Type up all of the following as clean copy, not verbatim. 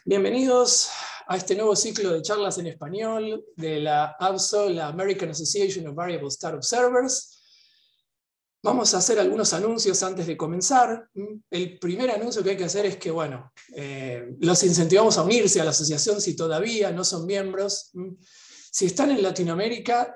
Bienvenidos a este nuevo ciclo de charlas en español de la ABSO, la American Association of Variable Star Observers. Vamos a hacer algunos anuncios antes de comenzar. El primer anuncio que hay que hacer es que, los incentivamos a unirse a la asociación si todavía no son miembros. Si están en Latinoamérica,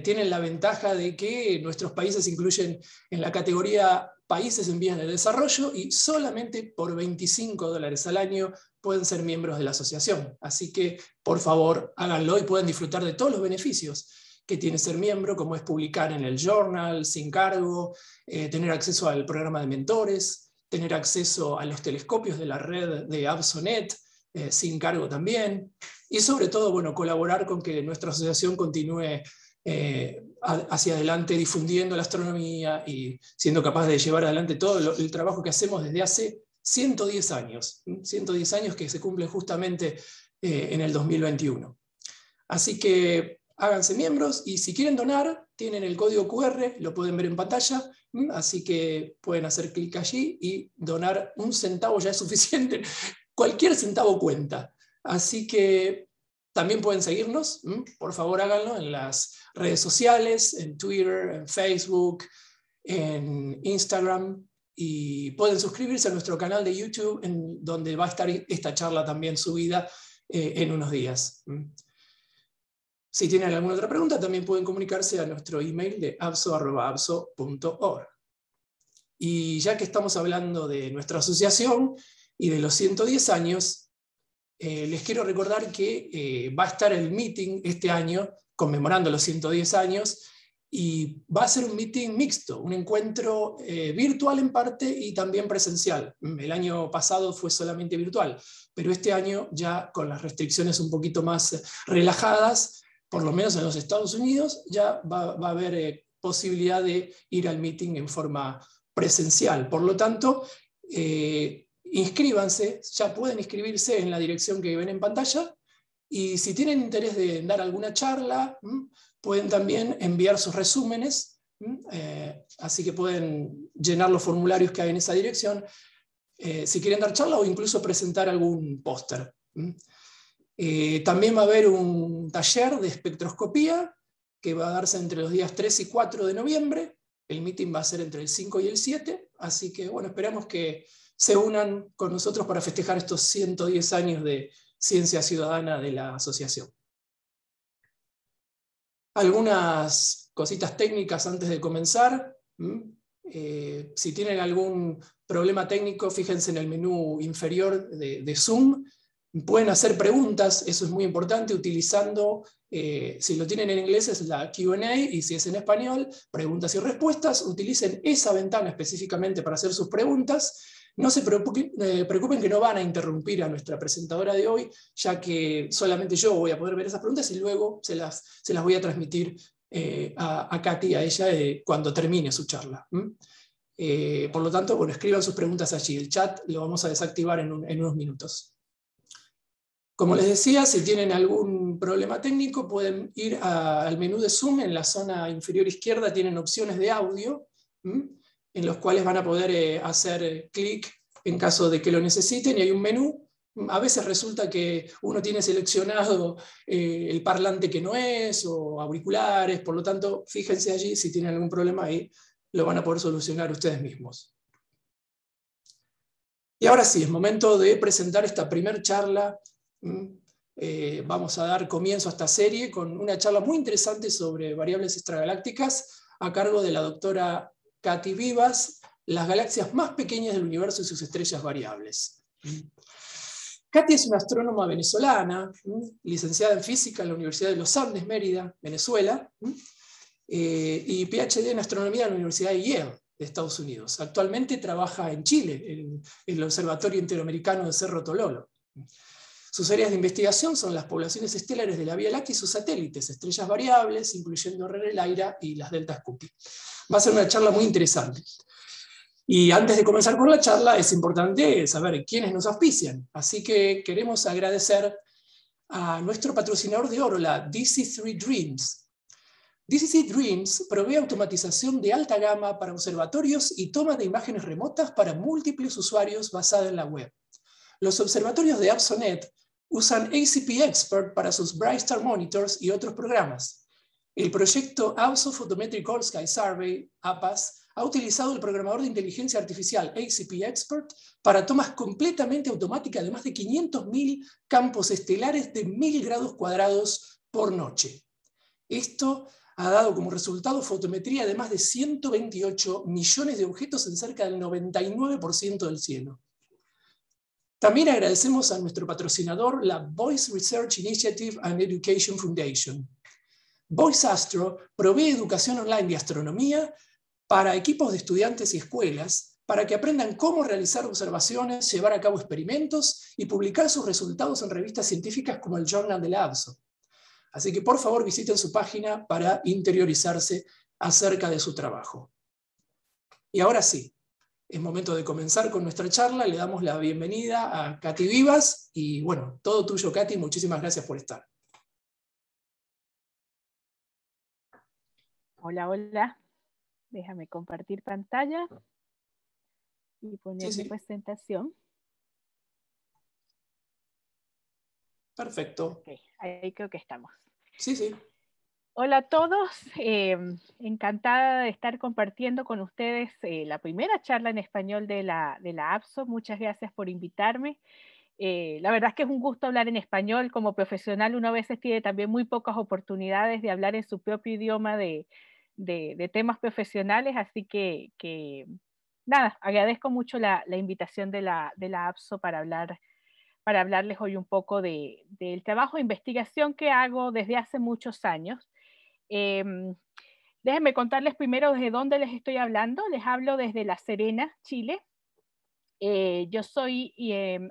tienen la ventaja de que nuestros países incluyen en la categoría países en vías de desarrollo y solamente por $25 al año pueden ser miembros de la asociación. Así que, por favor, háganlo y pueden disfrutar de todos los beneficios que tiene ser miembro, como es publicar en el journal sin cargo, tener acceso al programa de mentores, tener acceso a los telescopios de la red de ABSONet, sin cargo también, y sobre todo, colaborar con que nuestra asociación continúe hacia adelante difundiendo la astronomía y siendo capaz de llevar adelante todo el trabajo que hacemos desde hace 110 años, 110 años que se cumplen justamente en el 2021. Así que háganse miembros y si quieren donar, tienen el código QR, lo pueden ver en pantalla, así que pueden hacer clic allí y donar un centavo ya es suficiente, cualquier centavo cuenta. Así que también pueden seguirnos, por favor háganlo en las redes sociales, en Twitter, en Facebook, en Instagram, y pueden suscribirse a nuestro canal de YouTube, en donde va a estar esta charla también subida en unos días. Si tienen alguna otra pregunta, también pueden comunicarse a nuestro email de abso@abso.org. Y ya que estamos hablando de nuestra asociación y de los 110 años, les quiero recordar que va a estar el meeting este año, conmemorando los 110 años, y va a ser un meeting mixto, un encuentro virtual en parte y también presencial. El año pasado fue solamente virtual, pero este año ya con las restricciones un poquito más relajadas, por lo menos en los Estados Unidos, ya va a haber posibilidad de ir al meeting en forma presencial. Por lo tanto, inscríbanse, ya pueden inscribirse en la dirección que ven en pantalla, y si tienen interés de dar alguna charla, pueden también enviar sus resúmenes, así que pueden llenar los formularios que hay en esa dirección, si quieren dar charla o incluso presentar algún póster. También va a haber un taller de espectroscopía que va a darse entre los días 3 y 4 de noviembre. El meeting va a ser entre el 5 y el 7, así que esperamos que se unan con nosotros para festejar estos 110 años de ciencia ciudadana de la asociación. Algunas cositas técnicas antes de comenzar. Si tienen algún problema técnico, fíjense en el menú inferior de Zoom. Pueden hacer preguntas, eso es muy importante, utilizando, si lo tienen en inglés es la Q&A, y si es en español, preguntas y respuestas. Utilicen esa ventana específicamente para hacer sus preguntas. No se preocupen que no van a interrumpir a nuestra presentadora de hoy, ya que solamente yo voy a poder ver esas preguntas y luego se las voy a transmitir a Katy, a ella, cuando termine su charla. Por lo tanto, escriban sus preguntas allí. El chat lo vamos a desactivar en unos minutos. Como les decía, si tienen algún problema técnico, pueden ir al menú de Zoom. En la zona inferior izquierda tienen opciones de audio, en los cuales van a poder hacer clic en caso de que lo necesiten, y hay un menú. A veces resulta que uno tiene seleccionado el parlante que no es, o auriculares, por lo tanto, fíjense allí si tienen algún problema, ahí lo van a poder solucionar ustedes mismos. Y ahora sí, es momento de presentar esta primera charla. Vamos a dar comienzo a esta serie con una charla muy interesante sobre variables extragalácticas a cargo de la doctora Katy Vivas, las galaxias más pequeñas del universo y sus estrellas variables. Katy es una astrónoma venezolana, licenciada en física en la Universidad de los Andes, Mérida, Venezuela, y PhD en astronomía en la Universidad de Yale, de Estados Unidos. Actualmente trabaja en Chile, en el Observatorio Interamericano de Cerro Tololo. Sus áreas de investigación son las poblaciones estelares de la Vía Láctea y sus satélites, estrellas variables, incluyendo RR y las delta Scuti. Va a ser una charla muy interesante. Y antes de comenzar con la charla, es importante saber quiénes nos auspician. Así que queremos agradecer a nuestro patrocinador de oro, la DC3 Dreams. DC3 Dreams provee automatización de alta gama para observatorios y toma de imágenes remotas para múltiples usuarios basada en la web. los observatorios de APSONet usan ACP Expert para sus Bright Star Monitors y otros programas. El proyecto APSO Photometric All Sky Survey, APAS, ha utilizado el programador de inteligencia artificial ACP Expert para tomas completamente automáticas de más de 500.000 campos estelares de 1.000 grados cuadrados por noche. Esto ha dado como resultado fotometría de más de 128 millones de objetos en cerca del 99% del cielo. También agradecemos a nuestro patrocinador, la Voice Research Initiative and Education Foundation. Voice Astro provee educación online de astronomía para equipos de estudiantes y escuelas, para que aprendan cómo realizar observaciones, llevar a cabo experimentos y publicar sus resultados en revistas científicas como el Journal de la APSO. Así que por favor visiten su página para interiorizarse acerca de su trabajo. Y ahora sí, es momento de comenzar con nuestra charla. Le damos la bienvenida a Katy Vivas y bueno, todo tuyo, Katy, muchísimas gracias por estar. Hola, hola. Déjame compartir pantalla y poner mi presentación. Perfecto. Okay, ahí creo que estamos. Sí, sí. Hola a todos. Encantada de estar compartiendo con ustedes la primera charla en español de la APSO. Muchas gracias por invitarme. La verdad es que es un gusto hablar en español. Como profesional uno a veces tiene también muy pocas oportunidades de hablar en su propio idioma de temas profesionales, así que nada, agradezco mucho la invitación de la APSO para hablarles hoy un poco del trabajo de investigación que hago desde hace muchos años. Déjenme contarles primero desde dónde les estoy hablando. Les hablo desde La Serena, Chile. Yo soy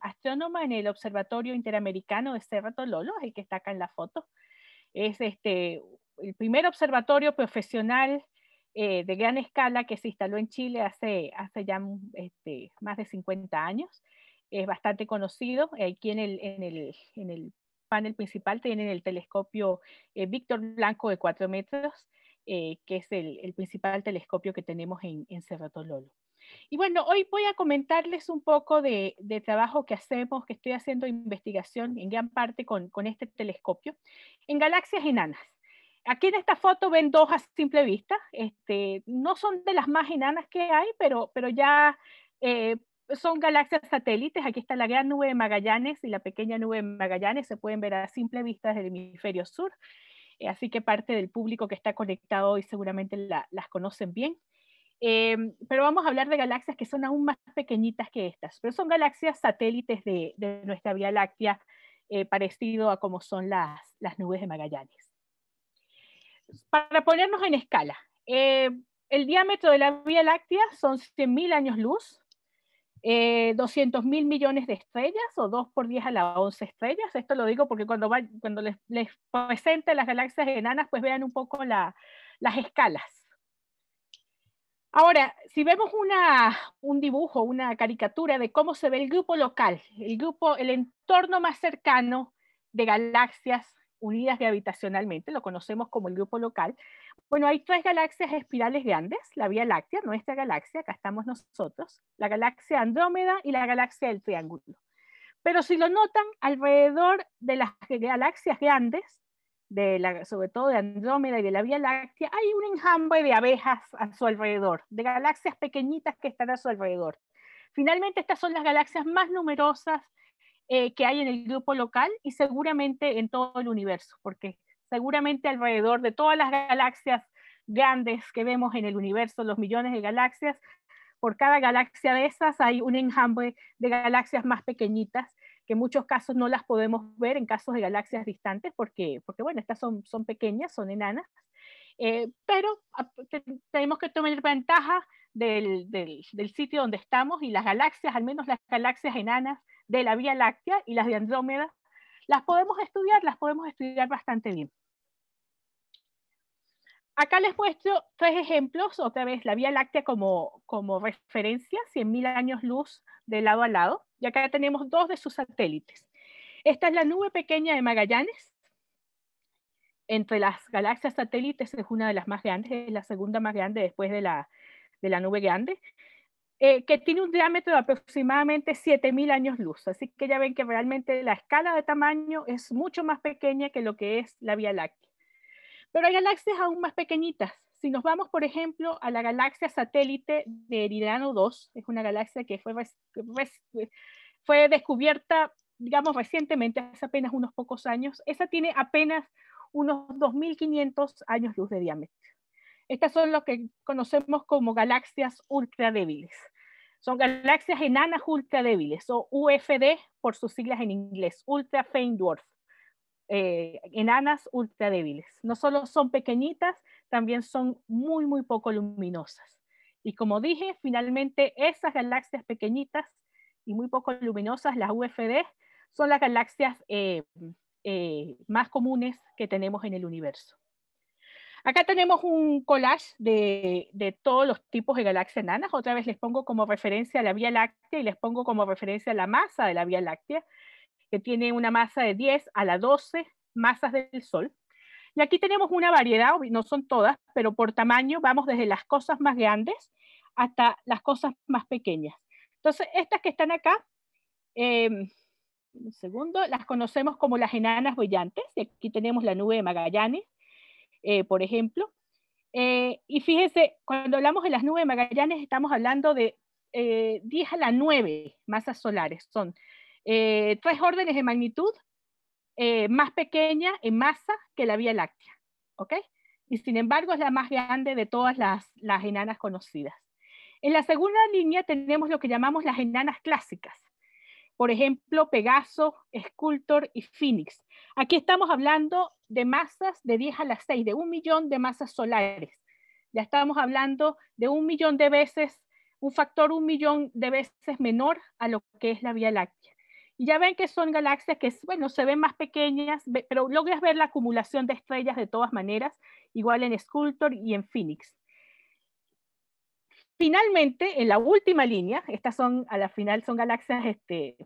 astrónoma en el Observatorio Interamericano de Cerro Tololo, el que está acá en la foto. Es el primer observatorio profesional de gran escala que se instaló en Chile hace ya más de 50 años. Es bastante conocido. Aquí en el panel principal tienen el telescopio Víctor Blanco de 4 metros, que es el principal telescopio que tenemos en Cerro Tololo. Y bueno, hoy voy a comentarles un poco de trabajo que hacemos, que estoy haciendo investigación en gran parte con este telescopio, en galaxias enanas. Aquí en esta foto ven dos a simple vista. No son de las más enanas que hay, pero ya son galaxias satélites. Aquí está la gran nube de Magallanes y la pequeña nube de Magallanes. Se pueden ver a simple vista desde el hemisferio sur. Así que parte del público que está conectado hoy seguramente las conocen bien. Pero vamos a hablar de galaxias que son aún más pequeñitas que estas, pero son galaxias satélites de nuestra Vía Láctea, parecido a como son las nubes de Magallanes. Para ponernos en escala, el diámetro de la Vía Láctea son 100.000 años luz, 200.000 millones de estrellas, o 2 por 10 a la 11 estrellas. Esto lo digo porque cuando les presente las galaxias enanas, pues vean un poco las escalas. Ahora, si vemos un dibujo, una caricatura de cómo se ve el grupo local, el entorno más cercano de galaxias unidas gravitacionalmente, lo conocemos como el grupo local. Bueno, hay 3 galaxias espirales grandes, la Vía Láctea, nuestra galaxia, acá estamos nosotros, la galaxia Andrómeda y la galaxia del Triángulo. Pero si lo notan, alrededor de las galaxias grandes, sobre todo de Andrómeda y de la Vía Láctea, hay un enjambre de abejas a su alrededor, de galaxias pequeñitas que están a su alrededor. Finalmente, estas son las galaxias más numerosas que hay en el grupo local y seguramente en todo el universo, porque seguramente alrededor de todas las galaxias grandes que vemos en el universo, los millones de galaxias, por cada galaxia de esas hay un enjambre de galaxias más pequeñitas, que en muchos casos no las podemos ver en casos de galaxias distantes, porque bueno, estas son pequeñas, son enanas, pero tenemos que tomar ventaja del sitio donde estamos, y las galaxias, al menos las galaxias enanas de la Vía Láctea y las de Andrómeda, las podemos estudiar bastante bien. Acá les muestro 3 ejemplos, otra vez la Vía Láctea como referencia, 100.000 años luz de lado a lado, y acá tenemos 2 de sus satélites. Esta es la nube pequeña de Magallanes. Entre las galaxias satélites es una de las más grandes, es la segunda más grande después de la nube grande. que tiene un diámetro de aproximadamente 7.000 años luz. Así que ya ven que realmente la escala de tamaño es mucho más pequeña que lo que es la Vía Láctea. Pero hay galaxias aún más pequeñitas. Si nos vamos, por ejemplo, a la galaxia satélite de Eridano 2, es una galaxia que fue descubierta, digamos, recientemente, hace apenas unos pocos años. Esa tiene apenas unos 2.500 años luz de diámetro. Estas son lo que conocemos como galaxias ultra débiles. Son galaxias enanas ultra débiles, o UFD por sus siglas en inglés, Ultra Faint Dwarf. Enanas ultra débiles. No solo son pequeñitas, también son muy, muy poco luminosas. Y como dije, finalmente esas galaxias pequeñitas y muy poco luminosas, las UFD, son las galaxias más comunes que tenemos en el universo. Acá tenemos un collage de todos los tipos de galaxias enanas. Otra vez les pongo como referencia a la Vía Láctea y les pongo como referencia la masa de la Vía Láctea, que tiene una masa de 10 a la 12 masas del Sol. Y aquí tenemos una variedad, no son todas, pero por tamaño vamos desde las cosas más grandes hasta las cosas más pequeñas. Entonces, estas que están acá, un segundo, las conocemos como las enanas brillantes. Y aquí tenemos la nube de Magallanes, por ejemplo. Y fíjense, cuando hablamos de las nubes de Magallanes, estamos hablando de 10 a la 9 masas solares. Son 3 órdenes de magnitud más pequeña en masa que la Vía Láctea. ¿Ok? Y sin embargo es la más grande de todas las enanas conocidas. En la segunda línea tenemos lo que llamamos las enanas clásicas. Por ejemplo, Pegaso, Sculptor y Phoenix. Aquí estamos hablando de masas de 10 a la 6, de 1 millón de masas solares. Ya estamos hablando de 1 millón de veces, un factor 1 millón de veces menor a lo que es la Vía Láctea. Y ya ven que son galaxias que, bueno, se ven más pequeñas, pero logras ver la acumulación de estrellas de todas maneras, igual en Sculptor y en Phoenix. Finalmente, en la última línea, estas son, a la final son galaxias,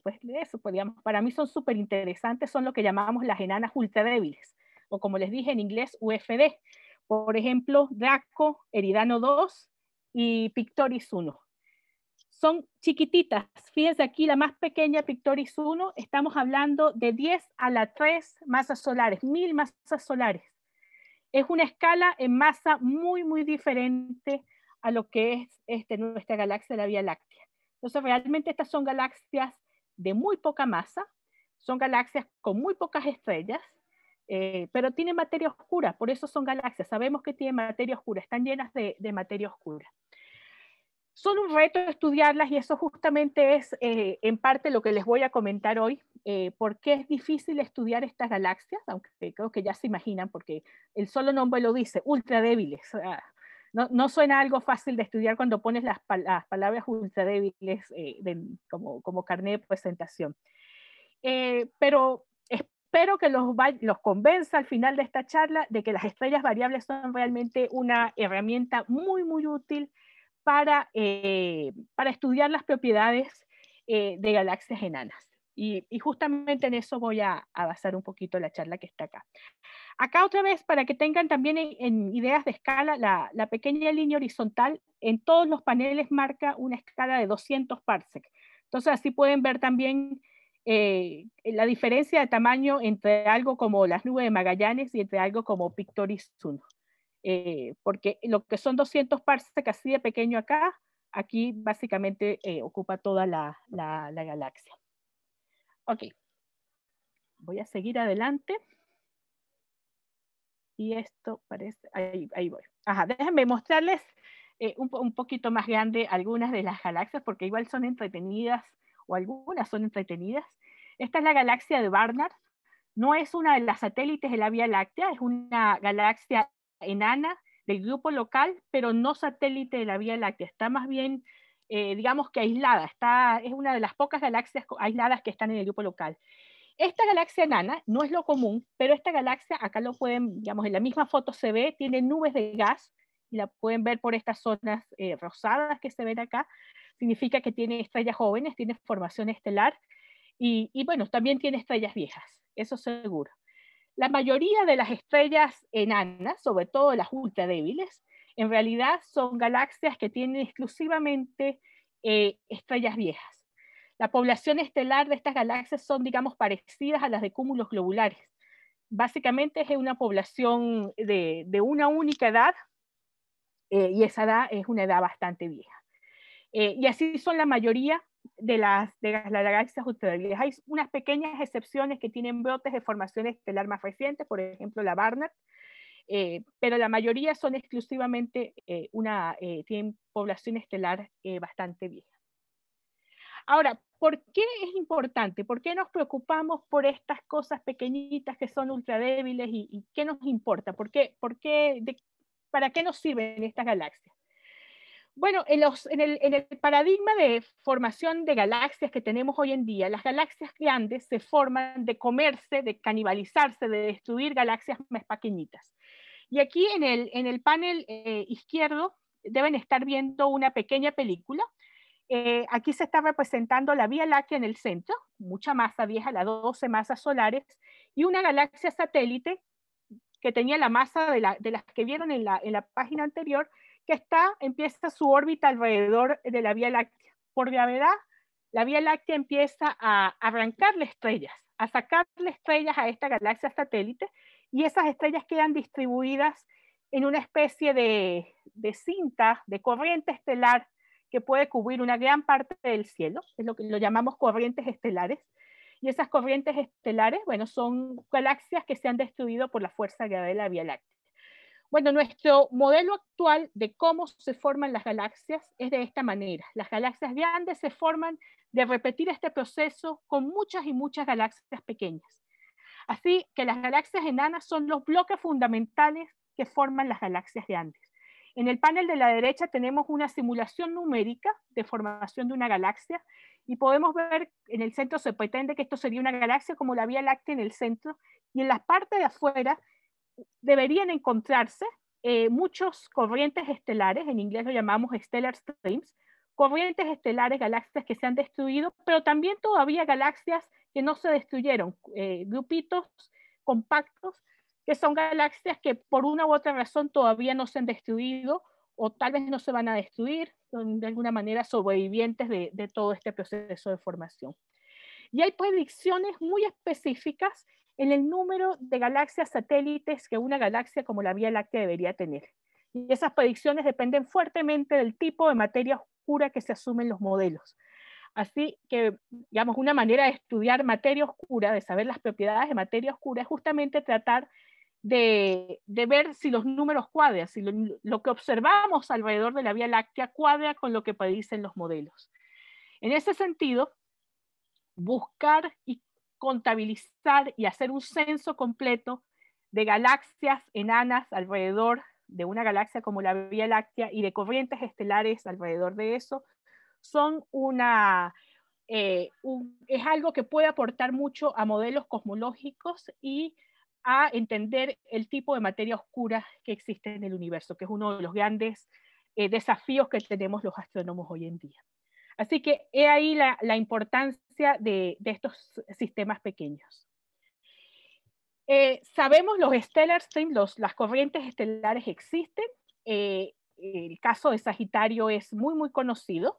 pues eso, digamos, para mí son súper interesantes, son lo que llamamos las enanas ultra débiles, o como les dije en inglés, UFD. Por ejemplo, Draco, Eridano 2 y Pictoris 1. Son chiquititas, fíjense aquí la más pequeña, Pictoris 1, estamos hablando de 10 a la 3 masas solares, 1000 masas solares. Es una escala en masa muy, muy diferente a lo que es nuestra galaxia, la Vía Láctea. Entonces, realmente estas son galaxias de muy poca masa, son galaxias con muy pocas estrellas, pero tienen materia oscura, por eso son galaxias. Sabemos que tienen materia oscura, están llenas de materia oscura. Son un reto estudiarlas y eso justamente es en parte lo que les voy a comentar hoy, por qué es difícil estudiar estas galaxias, aunque creo que ya se imaginan, porque el solo nombre lo dice, ultra débiles. No suena algo fácil de estudiar cuando pones las palabras ultra débiles como carnet de presentación. Pero espero que los convenza al final de esta charla de que las estrellas variables son realmente una herramienta muy, muy útil para estudiar las propiedades de galaxias enanas. Y justamente en eso voy a basar un poquito la charla que está acá. Acá otra vez, para que tengan también en ideas de escala, la pequeña línea horizontal en todos los paneles marca una escala de 200 parsec. Entonces así pueden ver también la diferencia de tamaño entre algo como las nubes de Magallanes y entre algo como Pictoris 1. Porque lo que son 200 parsec así de pequeño acá, aquí básicamente ocupa toda la galaxia. Ok, voy a seguir adelante. Y esto parece, ahí voy. Ajá, déjenme mostrarles un poquito más grande algunas de las galaxias, porque igual son entretenidas, o algunas son entretenidas. Esta es la galaxia de Barnard. No es una de las satélites de la Vía Láctea, es una galaxia enana del grupo local, pero no satélite de la Vía Láctea. Está más bien, digamos que aislada. Es una de las pocas galaxias aisladas que están en el grupo local. Esta galaxia enana no es lo común, pero esta galaxia, acá lo pueden, digamos, en la misma foto se ve, tiene nubes de gas, y la pueden ver por estas zonas rosadas que se ven acá. Significa que tiene estrellas jóvenes, tiene formación estelar, y bueno, también tiene estrellas viejas, eso seguro. La mayoría de las estrellas enanas, sobre todo las ultra débiles, en realidad son galaxias que tienen exclusivamente estrellas viejas. La población estelar de estas galaxias son, digamos, parecidas a las de cúmulos globulares. Básicamente es una población de una única edad, y esa edad es una edad bastante vieja. Y así son la mayoría de las galaxias ultravioletas. Hay unas pequeñas excepciones que tienen brotes de formación estelar más recientes, por ejemplo la Barnard, pero la mayoría son exclusivamente tienen población estelar bastante vieja. Ahora, ¿por qué es importante? ¿Por qué nos preocupamos por estas cosas pequeñitas que son ultradébiles y qué nos importa? ¿Para qué nos sirven estas galaxias? Bueno, en el paradigma de formación de galaxias que tenemos hoy en día, las galaxias grandes se forman de comerse, de canibalizarse, de destruir galaxias más pequeñitas. Y aquí en el panel izquierdo deben estar viendo una pequeña película. Aquí se está representando la Vía Láctea en el centro, mucha masa vieja, las 12 masas solares, y una galaxia satélite que tenía la masa de las que vieron en la página anterior, que empieza su órbita alrededor de la Vía Láctea. Por gravedad, la Vía Láctea empieza a arrancarle estrellas, a sacarle estrellas a esta galaxia satélite, y esas estrellas quedan distribuidas en una especie de cinta, de corriente estelar, que puede cubrir una gran parte del cielo, es lo que lo llamamos corrientes estelares. Y esas corrientes estelares, bueno, son galaxias que se han destruido por la fuerza de gravedad de la Vía Láctea. Bueno, nuestro modelo actual de cómo se forman las galaxias es de esta manera. Las galaxias grandes se forman de repetir este proceso con muchas y muchas galaxias pequeñas. Así que las galaxias enanas son los bloques fundamentales que forman las galaxias grandes. En el panel de la derecha tenemos una simulación numérica de formación de una galaxia y podemos ver en el centro se pretende que esto sería una galaxia como la Vía Láctea en el centro, y en la parte de afuera deberían encontrarse muchos corrientes estelares, en inglés lo llamamos stellar streams, corrientes estelares, galaxias que se han destruido, pero también todavía galaxias que no se destruyeron, grupitos compactos que son galaxias que por una u otra razón todavía no se han destruido o tal vez no se van a destruir, son de alguna manera sobrevivientes de todo este proceso de formación. Y hay predicciones muy específicas en el número de galaxias satélites que una galaxia como la Vía Láctea debería tener. Y esas predicciones dependen fuertemente del tipo de materia oscura que se asume en los modelos. Así que, digamos, una manera de estudiar materia oscura, de saber las propiedades de materia oscura, es justamente tratar de ver si los números cuadran, si lo que observamos alrededor de la Vía Láctea cuadra con lo que predicen los modelos. En ese sentido, buscar y contabilizar y hacer un censo completo de galaxias enanas alrededor de una galaxia como la Vía Láctea y de corrientes estelares alrededor de eso, son es algo que puede aportar mucho a modelos cosmológicos y a entender el tipo de materia oscura que existe en el universo, que es uno de los grandes desafíos que tenemos los astrónomos hoy en día. Así que he ahí la importancia de estos sistemas pequeños. Sabemos los stellar streams, las corrientes estelares existen. El caso de Sagitario es muy, muy conocido.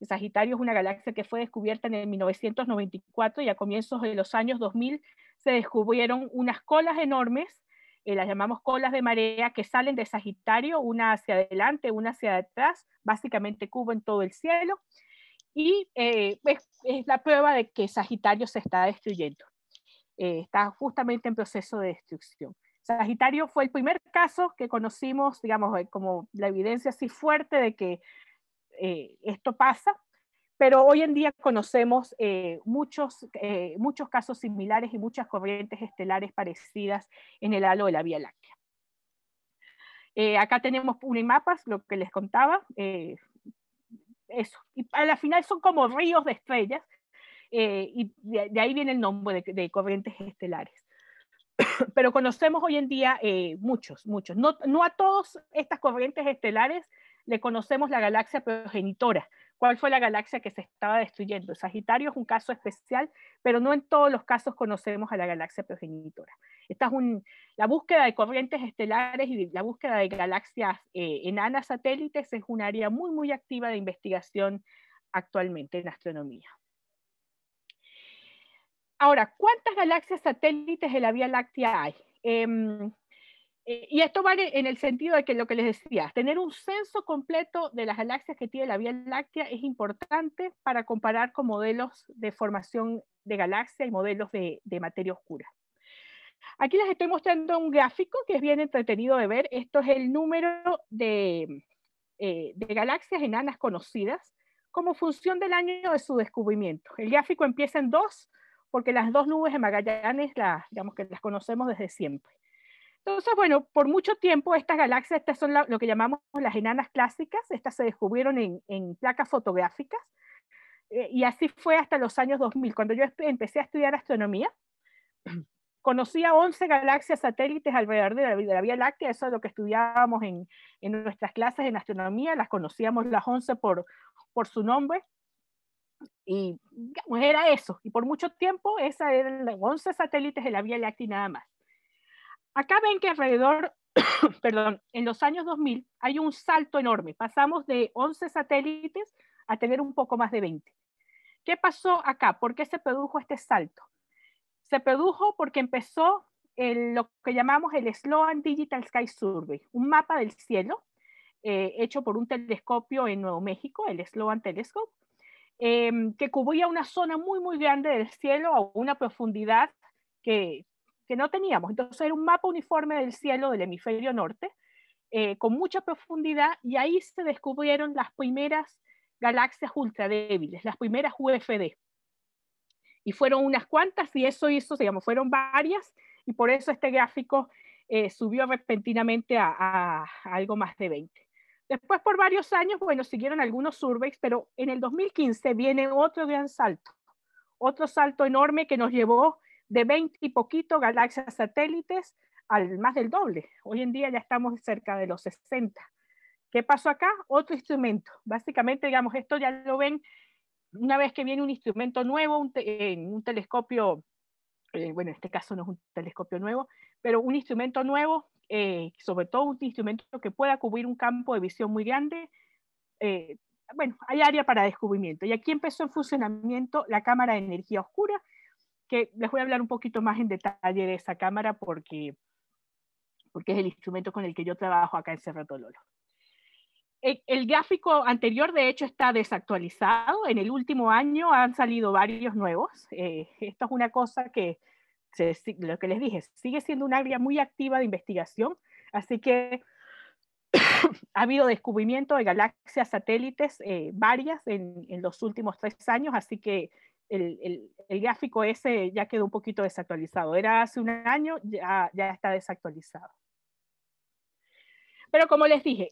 Sagitario es una galaxia que fue descubierta en 1994 y a comienzos de los años 2000 se descubrieron unas colas enormes, las llamamos colas de marea, que salen de Sagitario, una hacia adelante, una hacia atrás, básicamente cubren todo el cielo, y es la prueba de que Sagitario se está destruyendo. Está justamente en proceso de destrucción. Sagitario fue el primer caso que conocimos, digamos, como la evidencia así fuerte de que esto pasa, pero hoy en día conocemos muchos casos similares y muchas corrientes estelares parecidas en el halo de la Vía Láctea. Acá tenemos unimapas, lo que les contaba, eso. Y a la final son como ríos de estrellas, y de ahí viene el nombre de corrientes estelares. Pero conocemos hoy en día muchos. No a todas estas corrientes estelares le conocemos la galaxia progenitora. ¿Cuál fue la galaxia que se estaba destruyendo? Sagitario es un caso especial, pero no en todos los casos conocemos a la galaxia progenitora. La búsqueda de corrientes estelares y la búsqueda de galaxias enanas satélites es un área muy, muy activa de investigación actualmente en astronomía. Ahora, ¿cuántas galaxias satélites de la Vía Láctea hay? Y esto vale en el sentido de que lo que les decía, tener un censo completo de las galaxias que tiene la Vía Láctea es importante para comparar con modelos de formación de galaxia y modelos de materia oscura. Aquí les estoy mostrando un gráfico que es bien entretenido de ver. Esto es el número de galaxias enanas conocidas como función del año de su descubrimiento. El gráfico empieza en 2, porque las 2 nubes de Magallanes, digamos que las conocemos desde siempre. Entonces, bueno, por mucho tiempo estas galaxias, estas son lo que llamamos las enanas clásicas, estas se descubrieron en placas fotográficas, y así fue hasta los años 2000. Cuando yo empecé a estudiar astronomía, conocía 11 galaxias satélites alrededor de la Vía Láctea, eso es lo que estudiábamos en nuestras clases en astronomía, las conocíamos las 11 por su nombre, y digamos, era eso, y por mucho tiempo esas eran los 11 satélites de la Vía Láctea y nada más. Acá ven que alrededor, perdón, en los años 2000 hay un salto enorme, pasamos de 11 satélites a tener un poco más de 20. ¿Qué pasó acá? ¿Por qué se produjo este salto? Se produjo porque empezó lo que llamamos el Sloan Digital Sky Survey, un mapa del cielo hecho por un telescopio en Nuevo México, el Sloan Telescope, que cubría una zona muy, muy grande del cielo a una profundidad que no teníamos. Entonces era un mapa uniforme del cielo del hemisferio norte, con mucha profundidad, y ahí se descubrieron las primeras galaxias ultra débiles, las primeras UFD. Y fueron unas cuantas, y eso hizo, digamos, fueron varias, y por eso este gráfico subió repentinamente a algo más de 20. Después, por varios años, bueno, siguieron algunos surveys, pero en el 2015 viene otro gran salto, otro salto enorme que nos llevó de 20 y poquito galaxias satélites al más del doble. Hoy en día ya estamos cerca de los 60. ¿Qué pasó acá? Otro instrumento. Básicamente, digamos, esto ya lo ven una vez que viene un instrumento nuevo, un telescopio, bueno, en este caso no es un telescopio nuevo, pero un instrumento nuevo, sobre todo un instrumento que pueda cubrir un campo de visión muy grande, bueno, hay área para descubrimiento. Y aquí empezó en funcionamiento la cámara de energía oscura, que les voy a hablar un poquito más en detalle de esa cámara porque es el instrumento con el que yo trabajo acá en Cerro Tololo. El gráfico anterior, de hecho, está desactualizado. En el último año han salido varios nuevos. Esto es una cosa que, lo que les dije, sigue siendo un área muy activa de investigación, así que ha habido descubrimiento de galaxias satélites varias en los últimos 3 años, así que el gráfico ese ya quedó un poquito desactualizado. Era hace un año, ya está desactualizado. Pero como les dije,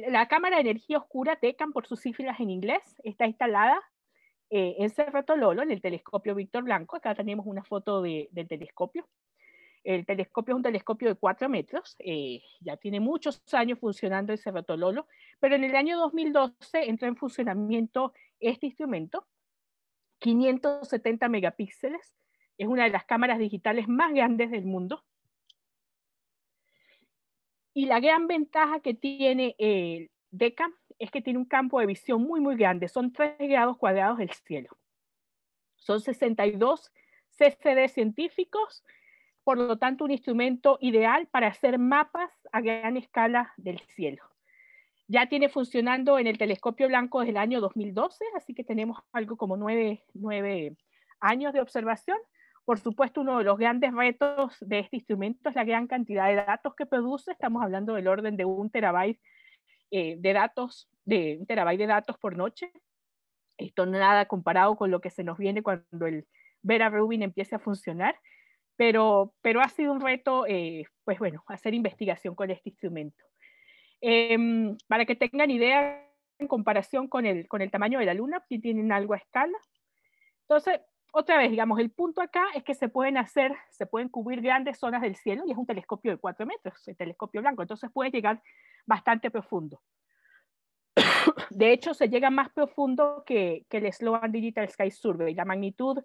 la cámara de energía oscura, TECAM por sus siglas en inglés, está instalada en Cerro Tololo, en el telescopio Víctor Blanco. Acá tenemos una foto del telescopio. El telescopio es un telescopio de 4 metros, ya tiene muchos años funcionando en Cerro Tololo, pero en el año 2012 entró en funcionamiento este instrumento, 570 megapíxeles, es una de las cámaras digitales más grandes del mundo. Y la gran ventaja que tiene el DECAM es que tiene un campo de visión muy, muy grande. Son 3 grados cuadrados del cielo. Son 62 CFD científicos, por lo tanto un instrumento ideal para hacer mapas a gran escala del cielo. Ya tiene funcionando en el telescopio blanco desde el año 2012, así que tenemos algo como 9 años de observación. Por supuesto, uno de los grandes retos de este instrumento es la gran cantidad de datos que produce. Estamos hablando del orden de 1 terabyte de datos por noche. Esto nada comparado con lo que se nos viene cuando el Vera Rubin empiece a funcionar, pero ha sido un reto, pues bueno, hacer investigación con este instrumento. Para que tengan idea, en comparación con el tamaño de la Luna, aquí tienen algo a escala. Entonces, otra vez, digamos, el punto acá es que se pueden cubrir grandes zonas del cielo, y es un telescopio de 4 metros, el telescopio blanco, entonces puede llegar bastante profundo. De hecho, se llega más profundo que el Sloan Digital Sky Survey. La magnitud,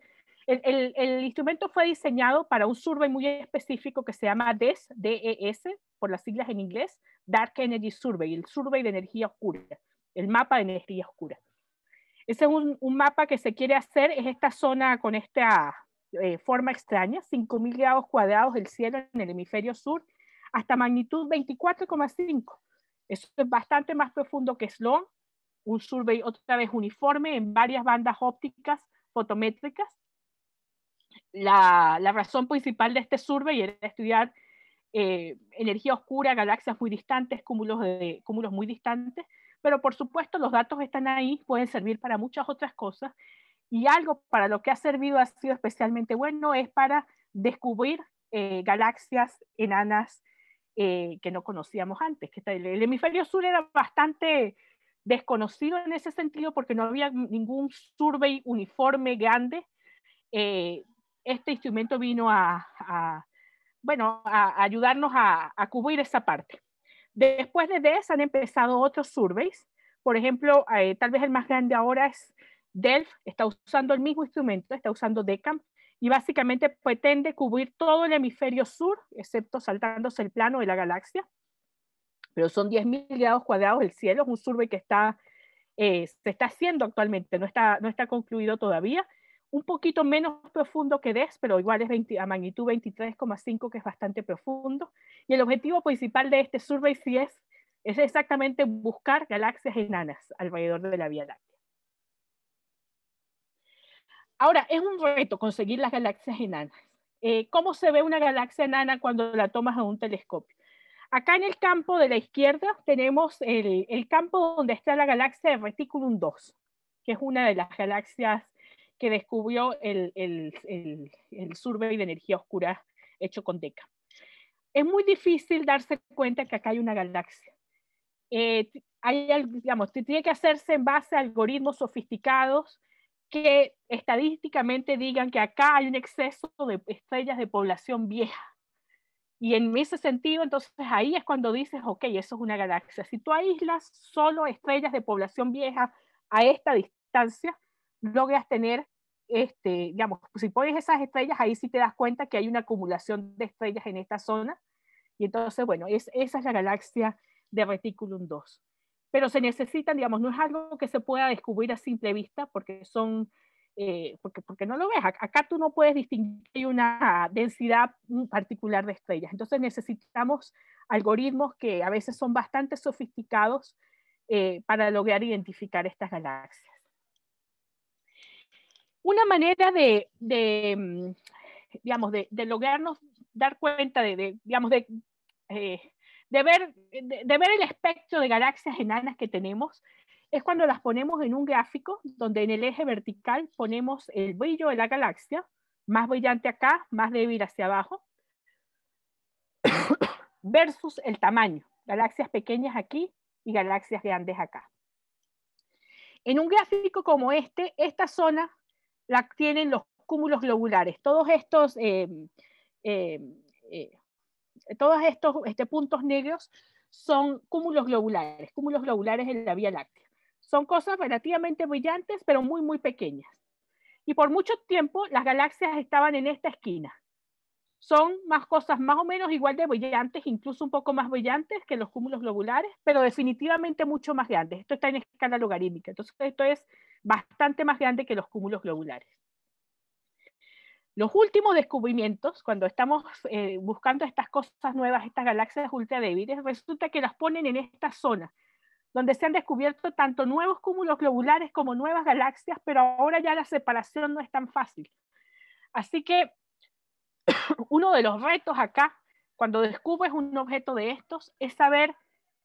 el instrumento fue diseñado para un survey muy específico que se llama DES, D-E-S, por las siglas en inglés, Dark Energy Survey, el survey de energía oscura, el mapa de energía oscura. Ese es un mapa que se quiere hacer, es esta zona con esta forma extraña, 5.000 grados cuadrados del cielo en el hemisferio sur, hasta magnitud 24,5. Eso es bastante más profundo que Sloan, un survey otra vez uniforme en varias bandas ópticas fotométricas. La razón principal de este survey era estudiar energía oscura, galaxias muy distantes, cúmulos muy distantes, pero por supuesto los datos están ahí, pueden servir para muchas otras cosas, y algo para lo que ha servido ha sido especialmente bueno es para descubrir galaxias enanas que no conocíamos antes. El hemisferio sur era bastante desconocido en ese sentido porque no había ningún survey uniforme grande. Este instrumento vino a ayudarnos a cubrir esa parte. Después de DES han empezado otros surveys. Por ejemplo, tal vez el más grande ahora es DELF, está usando el mismo instrumento, está usando DECAM, y básicamente pretende cubrir todo el hemisferio sur, excepto saltándose el plano de la galaxia. Pero son 10.000 grados cuadrados del cielo, es un survey que se está haciendo actualmente, no está concluido todavía. Un poquito menos profundo que DES, pero igual es a magnitud 23,5, que es bastante profundo. Y el objetivo principal de este survey sí es exactamente buscar galaxias enanas alrededor de la Vía Láctea. Ahora, es un reto conseguir las galaxias enanas. ¿Cómo se ve una galaxia enana cuando la tomas a un telescopio? Acá en el campo de la izquierda tenemos el campo donde está la galaxia de Reticulum 2, que es una de las galaxias que descubrió el survey de energía oscura hecho con DECA. Es muy difícil darse cuenta que acá hay una galaxia. Tiene que hacerse en base a algoritmos sofisticados que estadísticamente digan que acá hay un exceso de estrellas de población vieja. Y en ese sentido, entonces ahí es cuando dices, ok, eso es una galaxia. Si tú aíslas solo estrellas de población vieja a esta distancia, logras tener, si pones esas estrellas, ahí sí te das cuenta que hay una acumulación de estrellas en esta zona. Y entonces, bueno, esa es la galaxia de Reticulum 2. Pero se necesitan, no es algo que se pueda descubrir a simple vista porque porque no lo ves. Acá tú no puedes distinguir una densidad particular de estrellas. Entonces necesitamos algoritmos que a veces son bastante sofisticados para lograr identificar estas galaxias. Una manera de lograrnos dar cuenta de ver el espectro de galaxias enanas que tenemos es cuando las ponemos en un gráfico donde en el eje vertical ponemos el brillo de la galaxia, más brillante acá, más débil hacia abajo, versus el tamaño, galaxias pequeñas aquí y galaxias grandes acá. En un gráfico como esta zona la tienen los cúmulos globulares, todos estos puntos negros son cúmulos globulares en la Vía Láctea. Son cosas relativamente brillantes, pero muy, muy pequeñas. Y por mucho tiempo las galaxias estaban en esta esquina. Son cosas más o menos igual de brillantes, incluso un poco más brillantes que los cúmulos globulares, pero definitivamente mucho más grandes. Esto está en escala logarítmica, entonces esto es bastante más grande que los cúmulos globulares. Los últimos descubrimientos, cuando estamos buscando estas cosas nuevas, estas galaxias ultra débiles, resulta que las ponen en esta zona, donde se han descubierto tanto nuevos cúmulos globulares como nuevas galaxias, pero ahora ya la separación no es tan fácil. Así que uno de los retos acá, cuando descubres un objeto de estos, es saber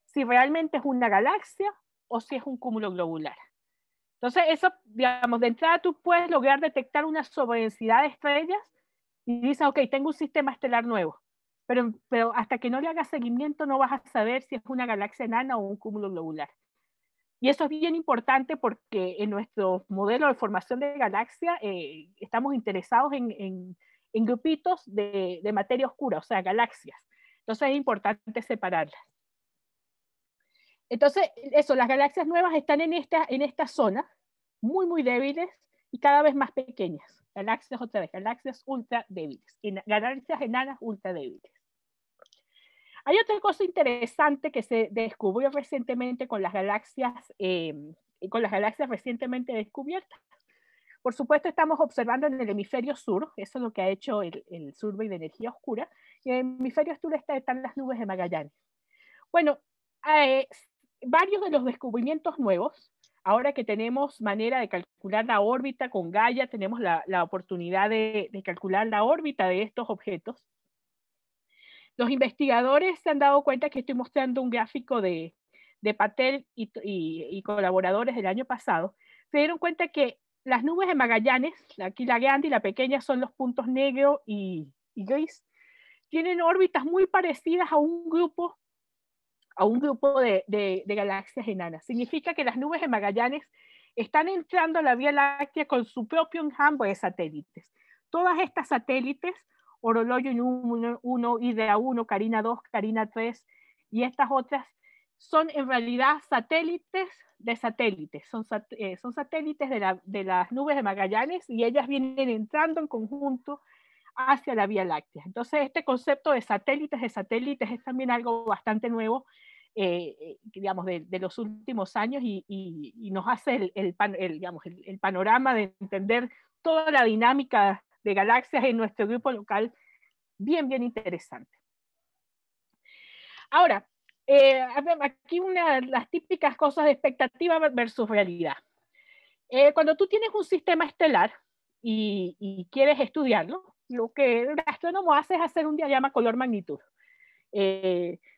si realmente es una galaxia o si es un cúmulo globular. Entonces, eso, de entrada tú puedes lograr detectar una sobredensidad de estrellas y dices, ok, tengo un sistema estelar nuevo, pero hasta que no le hagas seguimiento no vas a saber si es una galaxia enana o un cúmulo globular. Y eso es bien importante porque en nuestro modelo de formación de galaxia estamos interesados en grupitos de materia oscura, o sea, galaxias. Entonces es importante separarlas. Entonces, las galaxias nuevas están en esta zona, muy, muy débiles y cada vez más pequeñas. Galaxias ultra débiles, galaxias enanas ultra débiles. Hay otra cosa interesante que se descubrió recientemente con las galaxias con las galaxias recientemente descubiertas. Por supuesto, estamos observando en el hemisferio sur, eso es lo que ha hecho el Survey de Energía Oscura, y en el hemisferio sur están las nubes de Magallanes. Bueno, varios de los descubrimientos nuevos, ahora que tenemos manera de calcular la órbita con Gaia, tenemos la oportunidad de calcular la órbita de estos objetos. Los investigadores se han dado cuenta que estoy mostrando un gráfico de Patel y colaboradores del año pasado. Se dieron cuenta que las nubes de Magallanes, aquí la grande y la pequeña son los puntos negro y gris, tienen órbitas muy parecidas a un grupo de galaxias enanas. Significa que las nubes de Magallanes están entrando a la Vía Láctea con su propio enjambre de satélites. Todas estas satélites, Horologium 1, Hydra 1, Carina 2, Carina 3 y estas otras, son en realidad satélites de satélites. Son satélites de las nubes de Magallanes y ellas vienen entrando en conjunto hacia la Vía Láctea. Entonces, este concepto de satélites es también algo bastante nuevo, digamos, de los últimos años y nos hace el panorama de entender toda la dinámica de galaxias en nuestro grupo local bien, bien interesante. Ahora, aquí las típicas cosas de expectativa versus realidad. Cuando tú tienes un sistema estelar y quieres estudiarlo, lo que el astrónomo hace es hacer un diagrama color-magnitud.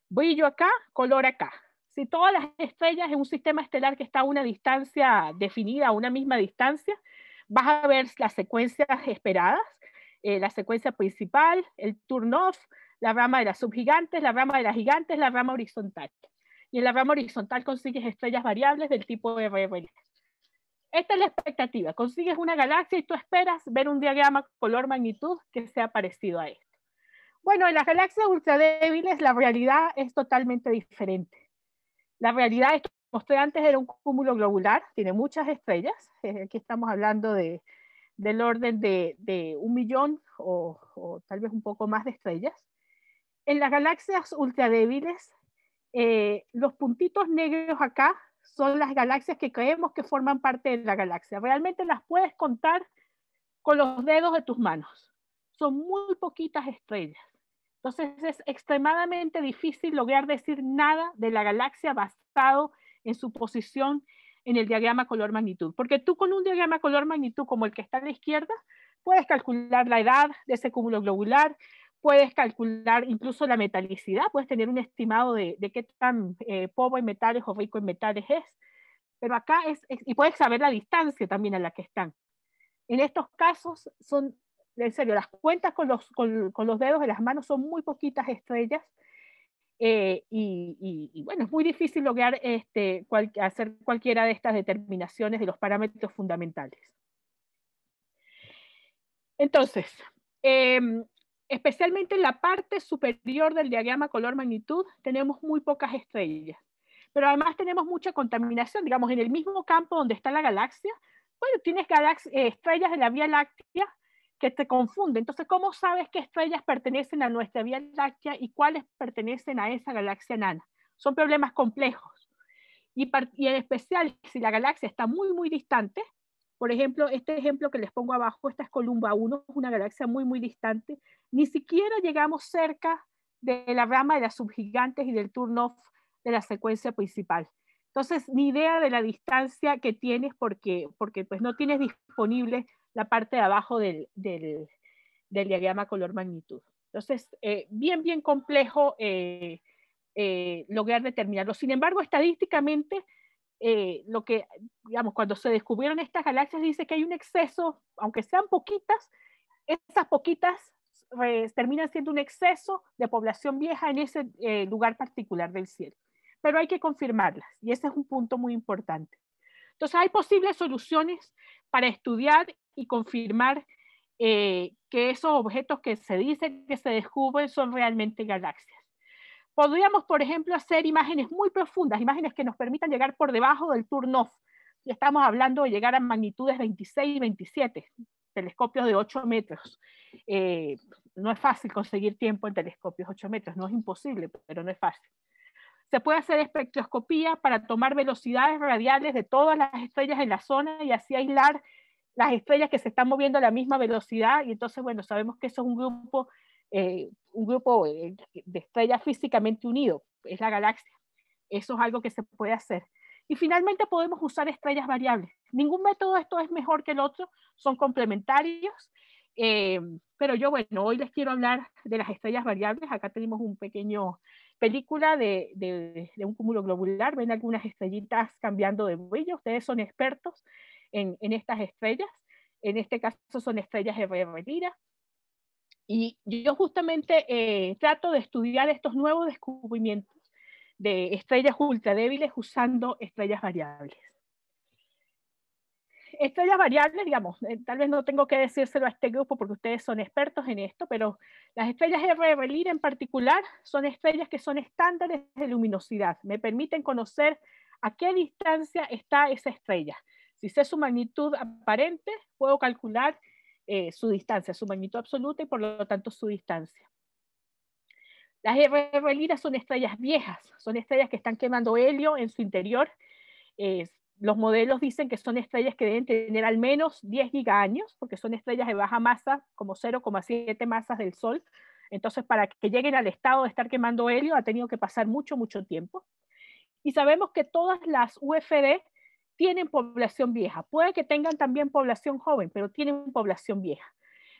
Brillo acá, color acá. Si todas las estrellas en un sistema estelar que está a una distancia definida, a una misma distancia, vas a ver las secuencias esperadas, la secuencia principal, el turn-off, la rama de las subgigantes, la rama de las gigantes, la rama horizontal. Y en la rama horizontal consigues estrellas variables del tipo RRL. Esta es la expectativa. Consigues una galaxia y tú esperas ver un diagrama color-magnitud que sea parecido a esto. Bueno, en las galaxias ultradébiles la realidad es totalmente diferente. La realidad, esto que mostré antes, era un cúmulo globular, tiene muchas estrellas. Aquí estamos hablando del orden de 1 millón o tal vez un poco más de estrellas. En las galaxias ultradébiles, los puntitos negros acá son las galaxias que creemos que forman parte de la galaxia. Realmente las puedes contar con los dedos de tus manos. Son muy poquitas estrellas. Entonces es extremadamente difícil lograr decir nada de la galaxia basado en su posición en el diagrama color-magnitud. Porque tú con un diagrama color-magnitud como el que está a la izquierda, puedes calcular la edad de ese cúmulo globular, puedes calcular incluso la metalicidad, puedes tener un estimado de qué tan pobre en metales o rico en metales es. Pero acá y puedes saber la distancia también a la que están. En estos casos son, en serio, las cuentas con los dedos de las manos son muy poquitas estrellas y bueno, es muy difícil lograr hacer cualquiera de estas determinaciones de los parámetros fundamentales. Entonces, especialmente en la parte superior del diagrama color-magnitud tenemos muy pocas estrellas, pero además tenemos mucha contaminación, digamos, en el mismo campo donde está la galaxia. Bueno, tienes estrellas de la Vía Láctea que te confunden. Entonces, ¿cómo sabes qué estrellas pertenecen a nuestra Vía Láctea y cuáles pertenecen a esa galaxia enana? Son problemas complejos. Y en especial, si la galaxia está muy, muy distante, por ejemplo, este ejemplo que les pongo abajo, esta es Columba 1, es una galaxia muy, muy distante. Ni siquiera llegamos cerca de la rama de las subgigantes y del turn-off de la secuencia principal. Entonces, ni idea de la distancia que tienes porque pues no tienes disponible la parte de abajo del diagrama color-magnitud. Entonces, bien, bien complejo lograr determinarlo. Sin embargo, estadísticamente, lo que, digamos, cuando se descubrieron estas galaxias, dice que hay un exceso, aunque sean poquitas, esas poquitas terminan siendo un exceso de población vieja en ese lugar particular del cielo. Pero hay que confirmarlas, y ese es un punto muy importante. Entonces, hay posibles soluciones para estudiar y confirmar que esos objetos que se dicen que se descubren son realmente galaxias. Podríamos, por ejemplo, hacer imágenes muy profundas, imágenes que nos permitan llegar por debajo del turn-off. Ya estamos hablando de llegar a magnitudes 26 y 27, telescopios de 8 metros. No es fácil conseguir tiempo en telescopios 8 metros, no es imposible, pero no es fácil. Se puede hacer espectroscopía para tomar velocidades radiales de todas las estrellas en la zona y así aislar las estrellas que se están moviendo a la misma velocidad. Y entonces, bueno, sabemos que eso es un grupo de estrellas físicamente unido, es la galaxia. Eso es algo que se puede hacer. Y finalmente podemos usar estrellas variables. Ningún método de esto es mejor que el otro, son complementarios. Pero yo, bueno, hoy les quiero hablar de las estrellas variables. Acá tenemos un pequeño película de un cúmulo globular. Ven algunas estrellitas cambiando de brillo. Ustedes son expertos en estas estrellas. En este caso son estrellas RR Lyra. Y yo justamente trato de estudiar estos nuevos descubrimientos de estrellas ultradébiles usando estrellas variables. Estrellas variables, digamos, tal vez no tengo que decírselo a este grupo porque ustedes son expertos en esto, pero las estrellas RR Lyra en particular son estrellas que son estándares de luminosidad. Me permiten conocer a qué distancia está esa estrella. Si sé su magnitud aparente, puedo calcular su distancia, su magnitud absoluta y por lo tanto su distancia. Las RR Lyra son estrellas viejas, son estrellas que están quemando helio en su interior. Los modelos dicen que son estrellas que deben tener al menos 10 gigaaños, porque son estrellas de baja masa, como 0,7 masas del Sol. Entonces, para que lleguen al estado de estar quemando helio, ha tenido que pasar mucho, mucho tiempo. Y sabemos que todas las UFD tienen población vieja. Puede que tengan también población joven, pero tienen población vieja.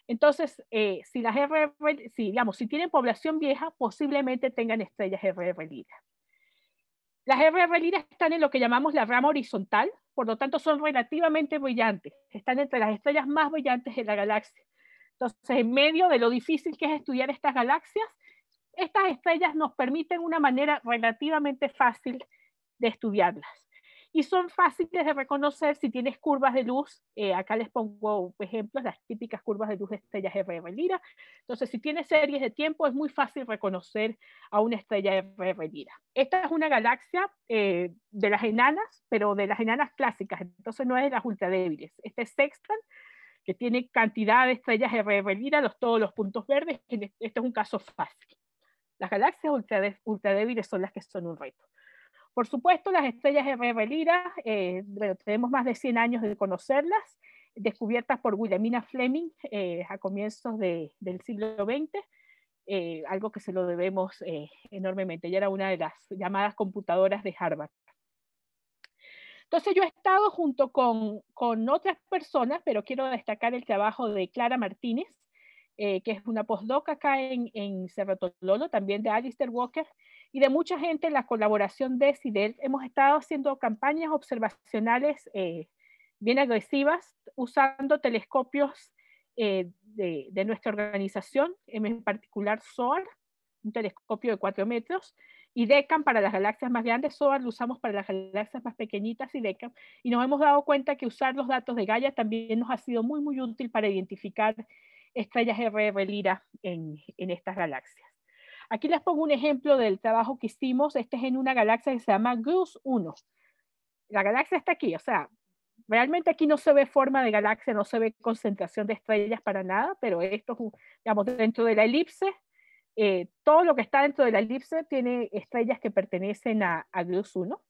Entonces, si tienen población vieja, posiblemente tengan estrellas RR Lyra. Las RR Lyra están en lo que llamamos la rama horizontal, por lo tanto son relativamente brillantes, están entre las estrellas más brillantes de la galaxia. Entonces, en medio de lo difícil que es estudiar estas galaxias, estas estrellas nos permiten una manera relativamente fácil de estudiarlas. Y son fáciles de reconocer si tienes curvas de luz. Acá les pongo ejemplos, las típicas curvas de luz de estrellas RR Lyra. Entonces, si tienes series de tiempo, es muy fácil reconocer a una estrella RR Lyra. Esta es una galaxia de las enanas, pero de las enanas clásicas, entonces no es de las ultradébiles. Este es Sextant, que tiene cantidad de estrellas RR Lyra, todos los puntos verdes. Este es un caso fácil. Las galaxias ultradébiles son las que son un reto. Por supuesto, las estrellas RR Lyra, tenemos más de 100 años de conocerlas, descubiertas por Wilhelmina Fleming a comienzos del siglo XX, algo que se lo debemos enormemente. Ella era una de las llamadas computadoras de Harvard. Entonces yo he estado junto con otras personas, pero quiero destacar el trabajo de Clara Martínez, que es una postdoc acá en Cerro Tololo, también de Alistair Walker, y de mucha gente en la colaboración de CIDEL. Hemos estado haciendo campañas observacionales bien agresivas, usando telescopios de nuestra organización, en particular SOAR, un telescopio de 4 metros, y DECAM para las galaxias más grandes. SOAR lo usamos para las galaxias más pequeñitas y DECAM, y nos hemos dado cuenta que usar los datos de Gaia también nos ha sido muy, muy útil para identificar estrellas RR Lyra en estas galaxias. Aquí les pongo un ejemplo del trabajo que hicimos. Este es en una galaxia que se llama Grus 1. La galaxia está aquí, o sea, realmente aquí no se ve forma de galaxia, no se ve concentración de estrellas para nada, pero esto, digamos, dentro de la elipse, todo lo que está dentro de la elipse tiene estrellas que pertenecen a Grus 1.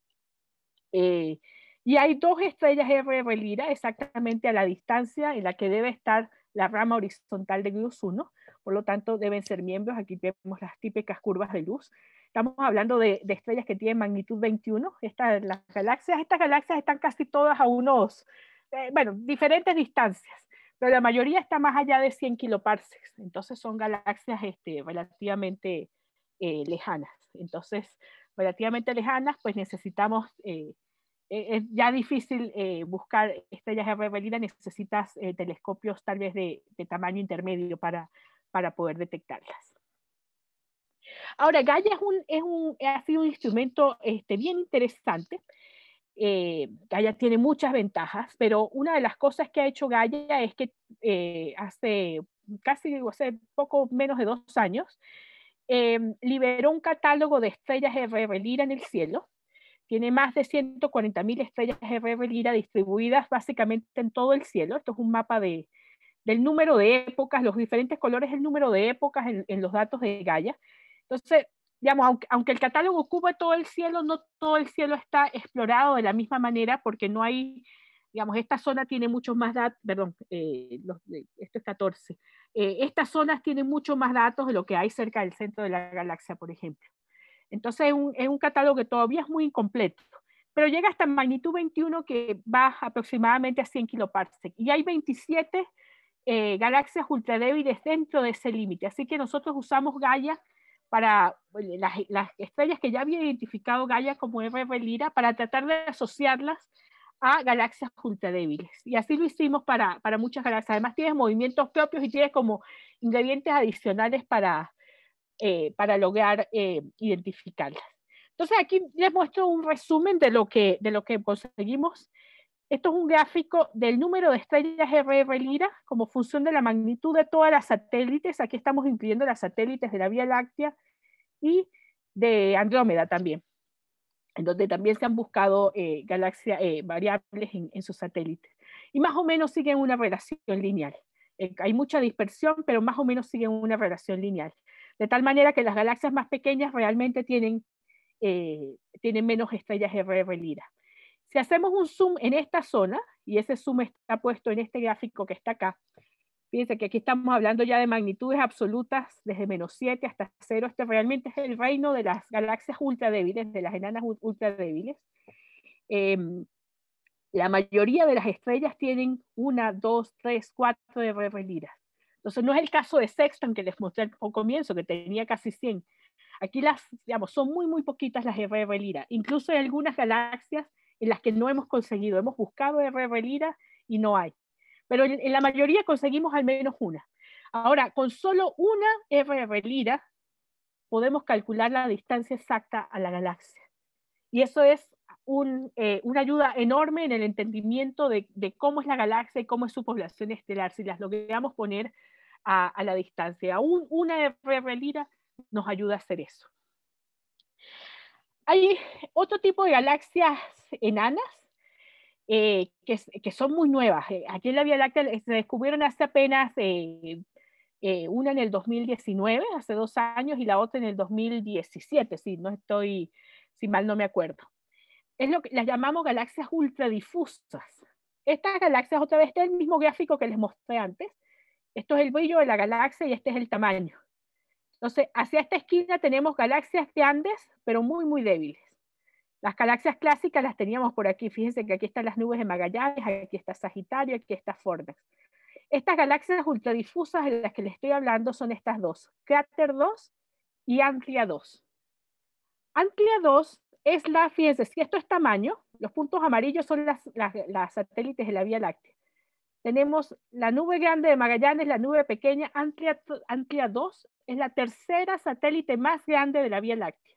Y hay 2 estrellas RR Lyra exactamente a la distancia en la que debe estar la rama horizontal de Grus 1, por lo tanto deben ser miembros. Aquí vemos las típicas curvas de luz. Estamos hablando de estrellas que tienen magnitud 21. Estas galaxias están casi todas a unos, diferentes distancias, pero la mayoría está más allá de 100 kiloparsecs, entonces son galaxias relativamente lejanas. Entonces, relativamente lejanas, pues necesitamos... es ya difícil buscar estrellas RR Lyra, necesitas telescopios tal vez de tamaño intermedio para poder detectarlas. Ahora, Gaia ha sido un instrumento bien interesante. Gaia tiene muchas ventajas, pero una de las cosas que ha hecho Gaia es que hace poco menos de 2 años, liberó un catálogo de estrellas RR Lyra en el cielo. Tiene más de 140.000 estrellas RR Lyra distribuidas básicamente en todo el cielo. Esto es un mapa del número de épocas, los diferentes colores, el número de épocas en los datos de Gaia. Entonces, digamos, aunque el catálogo ocupa todo el cielo, no todo el cielo está explorado de la misma manera porque no hay, digamos, esta zona tiene muchos más datos, perdón, esto es 14. Estas zonas tienen mucho más datos de lo que hay cerca del centro de la galaxia, por ejemplo. Entonces es un catálogo que todavía es muy incompleto, pero llega hasta magnitud 21 que va aproximadamente a 100 kiloparsec. Y hay 27 galaxias ultradébiles dentro de ese límite. Así que nosotros usamos Gaia para las estrellas que ya había identificado Gaia como RR Lyra para tratar de asociarlas a galaxias ultradébiles. Y así lo hicimos para muchas galaxias. Además tienes movimientos propios y tienes como ingredientes adicionales para lograr identificarlas. Entonces aquí les muestro un resumen de lo que conseguimos. Esto es un gráfico del número de estrellas RR Lyra como función de la magnitud de todas las satélites. Aquí estamos incluyendo las satélites de la Vía Láctea y de Andrómeda también, en donde también se han buscado galaxias variables en sus satélites. Y más o menos siguen una relación lineal. Hay mucha dispersión, pero más o menos siguen una relación lineal. De tal manera que las galaxias más pequeñas realmente tienen menos estrellas RR Lyra. Si hacemos un zoom en esta zona, y ese zoom está puesto en este gráfico que está acá, fíjense que aquí estamos hablando ya de magnitudes absolutas desde -7 hasta 0. Este realmente es el reino de las galaxias ultra débiles, de las enanas ultra débiles. La mayoría de las estrellas tienen 1, 2, 3, 4 RR Lyra. Entonces no es el caso de Sextant que les mostré al comienzo, que tenía casi 100. Aquí digamos, son muy, muy poquitas las RR Lyra. Incluso hay algunas galaxias en las que no hemos conseguido. Hemos buscado RR Lyra y no hay. Pero en la mayoría conseguimos al menos una. Ahora, con solo una RR Lyra podemos calcular la distancia exacta a la galaxia. Y eso es una ayuda enorme en el entendimiento de cómo es la galaxia y cómo es su población estelar, si las logramos poner a la distancia. Aún una RR Lyra nos ayuda a hacer eso. Hay otro tipo de galaxias enanas que son muy nuevas. Aquí en la Vía Láctea se descubrieron hace apenas una en el 2019, hace 2 años, y la otra en el 2017, si mal no me acuerdo. Es lo que las llamamos galaxias ultradifusas. Estas galaxias, otra vez, este es el mismo gráfico que les mostré antes. Esto es el brillo de la galaxia y este es el tamaño. Entonces, hacia esta esquina tenemos galaxias grandes, pero muy, muy débiles. Las galaxias clásicas las teníamos por aquí. Fíjense que aquí están las nubes de Magallanes, aquí está Sagitario, aquí está Fornax. Estas galaxias ultradifusas de las que les estoy hablando son estas dos, Crater 2 y Antlia 2. Antlia 2 es fíjense, si esto es tamaño, los puntos amarillos son las satélites de la Vía Láctea. Tenemos la nube grande de Magallanes, la nube pequeña. Antlia 2 es la tercera satélite más grande de la Vía Láctea.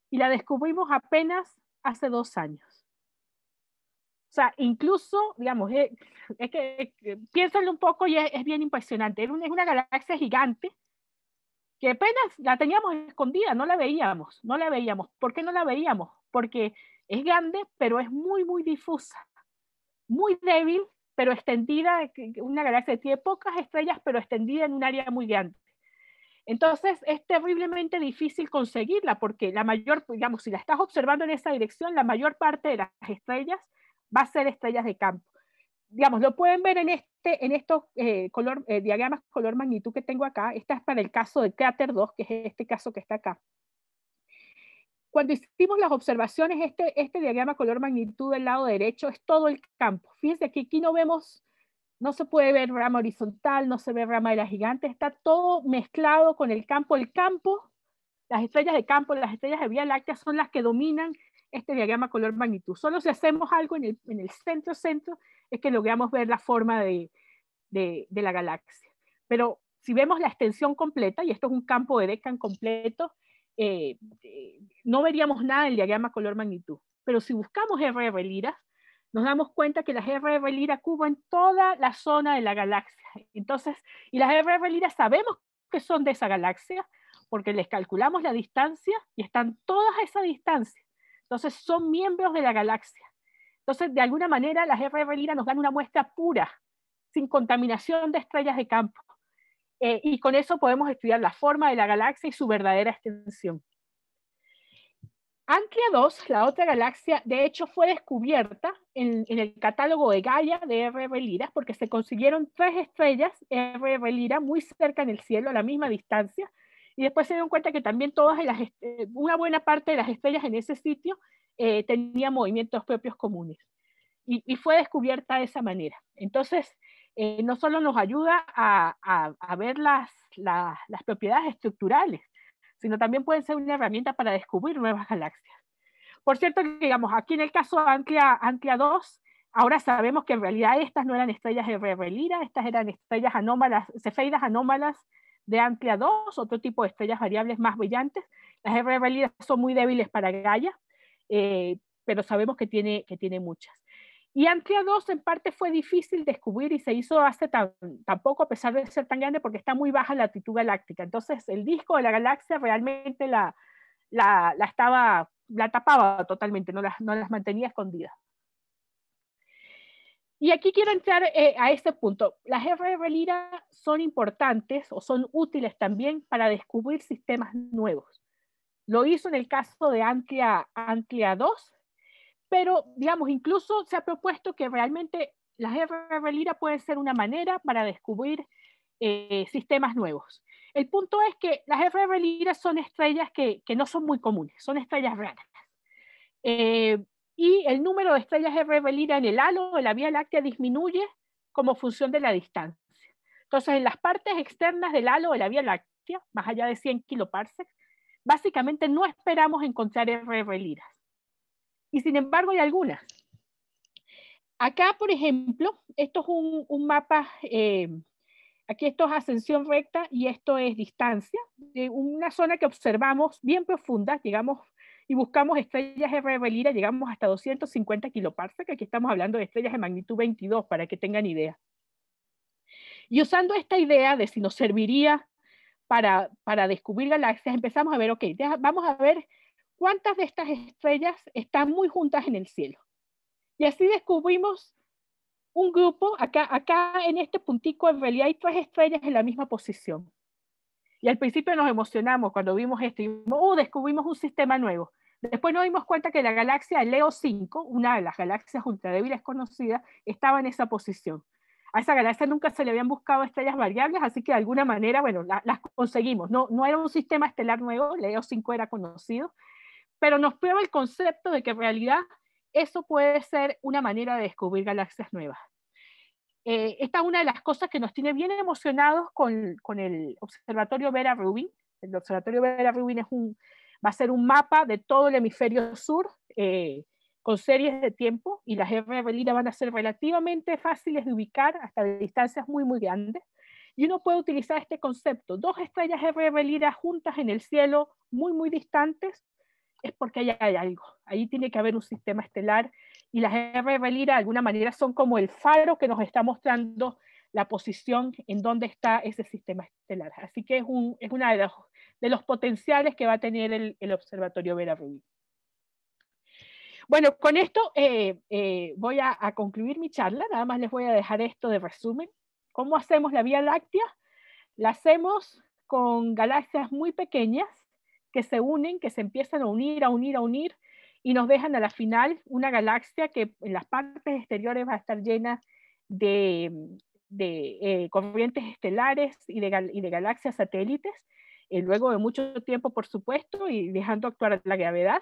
Y la descubrimos apenas hace 2 años. O sea, incluso, digamos, es que piénsenlo un poco y es bien impresionante. Es una galaxia gigante que apenas la teníamos escondida, no la veíamos. ¿Por qué no la veíamos? Porque es grande, pero es muy, muy difusa. Muy débil, pero extendida, una galaxia que tiene pocas estrellas, pero extendida en un área muy grande. Entonces es terriblemente difícil conseguirla, porque digamos, si la estás observando en esa dirección, la mayor parte de las estrellas va a ser estrellas de campo. Digamos, lo pueden ver en estos diagramas color magnitud que tengo acá. Esta es para el caso de Crater 2, que es este caso que está acá. Cuando hicimos las observaciones, este diagrama color magnitud del lado derecho es todo el campo. Fíjense que aquí no se puede ver rama horizontal, no se ve rama de la gigante, está todo mezclado con el campo. El campo, las estrellas de campo, las estrellas de Vía Láctea son las que dominan este diagrama color magnitud. Solo si hacemos algo en el centro es que logramos ver la forma de la galaxia. Pero si vemos la extensión completa, y esto es un campo de Deccan completo, no veríamos nada del diagrama color magnitud. Pero si buscamos RR Lyra, nos damos cuenta que las RR Lyra cubren toda la zona de la galaxia. Entonces, y las RR Lyra sabemos que son de esa galaxia porque les calculamos la distancia y están todas a esa distancia. Entonces, son miembros de la galaxia. Entonces, de alguna manera, las RR Lyra nos dan una muestra pura, sin contaminación de estrellas de campo. Y con eso podemos estudiar la forma de la galaxia y su verdadera extensión. Antlia 2, la otra galaxia, de hecho fue descubierta en el catálogo de Gaia de R.B. Lyra, porque se consiguieron 3 estrellas R.B. Lyra muy cerca en el cielo, a la misma distancia, y después se dieron cuenta que también una buena parte de las estrellas en ese sitio tenían movimientos propios comunes. Y fue descubierta de esa manera. Entonces, no solo nos ayuda a ver las propiedades estructurales, sino también pueden ser una herramienta para descubrir nuevas galaxias. Por cierto, digamos, aquí en el caso de Antlia 2, ahora sabemos que en realidad estas no eran estrellas R.B. Lyra, estas eran estrellas anómalas, cefeidas anómalas de Antlia 2, otro tipo de estrellas variables más brillantes. Las R.B. Lyra son muy débiles para Gaia, pero sabemos que tiene muchas. Y Antlia 2 en parte fue difícil descubrir y se hizo hace tan poco, a pesar de ser tan grande, porque está muy baja la latitud galáctica. Entonces el disco de la galaxia realmente la tapaba totalmente, no las mantenía escondidas. Y aquí quiero entrar a este punto. Las R.B. Lyra son importantes o son útiles también para descubrir sistemas nuevos. Lo hizo en el caso de Antlia 2, pero, digamos, incluso se ha propuesto que realmente las R.B. Lyra pueden ser una manera para descubrir sistemas nuevos. El punto es que las R.B. Lyra son estrellas que no son muy comunes, son estrellas raras. Y el número de estrellas R.B. Lyra en el halo de la Vía Láctea disminuye como función de la distancia. Entonces, en las partes externas del halo de la Vía Láctea, más allá de 100 kiloparsecs, básicamente no esperamos encontrar R.B. Lyra. Y sin embargo hay algunas. Acá, por ejemplo, esto es un mapa, aquí esto es ascensión recta y esto es distancia, de una zona que observamos bien profunda, llegamos y buscamos estrellas R.B. Lyra, llegamos hasta 250 kiloparsecs, aquí estamos hablando de estrellas de magnitud 22, para que tengan idea. Y usando esta idea de si nos serviría para descubrir galaxias, empezamos a ver, ok, vamos a ver cuántas de estas estrellas están muy juntas en el cielo. Y así descubrimos un grupo, acá en este puntico en realidad hay 3 estrellas en la misma posición. Y al principio nos emocionamos cuando vimos esto y vimos, descubrimos un sistema nuevo. Después nos dimos cuenta que la galaxia Leo 5, una de las galaxias ultradébiles conocidas, estaba en esa posición. A esa galaxia nunca se le habían buscado estrellas variables, así que de alguna manera, bueno, las conseguimos. No era un sistema estelar nuevo, Leo 5 era conocido, pero nos prueba el concepto de que en realidad eso puede ser una manera de descubrir galaxias nuevas. Esta es una de las cosas que nos tiene bien emocionados con el Observatorio Vera Rubin. El Observatorio Vera Rubin va a ser un mapa de todo el hemisferio sur, con series de tiempo, y las R.B. Lyra van a ser relativamente fáciles de ubicar hasta distancias muy, muy grandes. Y uno puede utilizar este concepto, 2 estrellas R.B. Lyra juntas en el cielo, muy, muy distantes, es porque hay algo. Ahí tiene que haber un sistema estelar, y las R.B. Lyra de alguna manera son como el faro que nos está mostrando la posición en donde está ese sistema estelar. Así que es uno de los potenciales que va a tener el Observatorio Vera Rubin. Bueno, con esto voy a concluir mi charla. Nada más les voy a dejar esto de resumen. ¿Cómo hacemos la Vía Láctea? La hacemos con galaxias muy pequeñas que se unen, que se empiezan a unir, y nos dejan a la final una galaxia que en las partes exteriores va a estar llena de corrientes estelares y de galaxias satélites, luego de mucho tiempo, por supuesto, y dejando actuar la gravedad.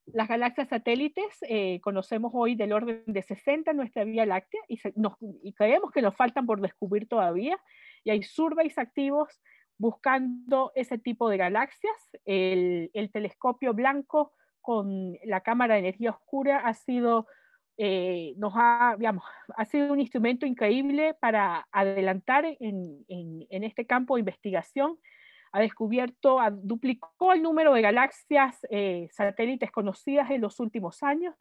Las galaxias satélites conocemos hoy del orden de 60 en nuestra Vía Láctea, y creemos que nos faltan por descubrir todavía, y hay surveys activos buscando ese tipo de galaxias. El telescopio blanco con la cámara de energía oscura ha sido un instrumento increíble para adelantar en este campo de investigación. Duplicó el número de galaxias satélites conocidas en los últimos años.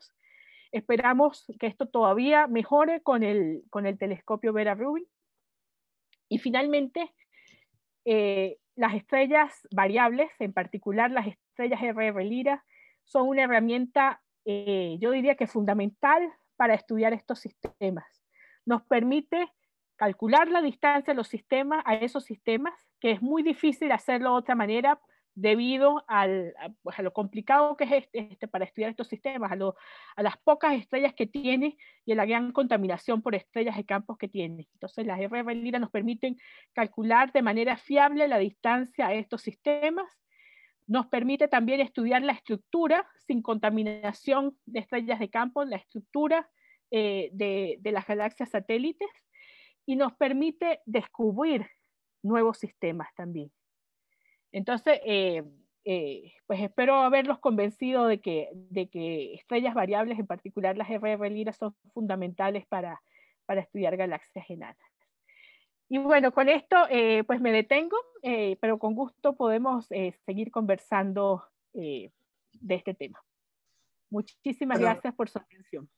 Esperamos que esto todavía mejore con el telescopio Vera Rubin. Y finalmente, las estrellas variables, en particular las estrellas R.B. Lyra, son una herramienta, yo diría que fundamental para estudiar estos sistemas. Nos permite calcular la distancia a esos sistemas, que es muy difícil hacerlo de otra manera debido pues a lo complicado que es para estudiar estos sistemas, a las pocas estrellas que tiene y a la gran contaminación por estrellas de campos que tiene. Entonces las RR Lyra nos permiten calcular de manera fiable la distancia a estos sistemas, nos permite también estudiar la estructura sin contaminación de estrellas de campo, la estructura de las galaxias satélites, y nos permite descubrir nuevos sistemas también. Entonces, pues espero haberlos convencido de que estrellas variables, en particular las RR Lyra, son fundamentales para estudiar galaxias enanas. Y bueno, con esto pues me detengo, pero con gusto podemos seguir conversando de este tema. Muchísimas gracias por su atención.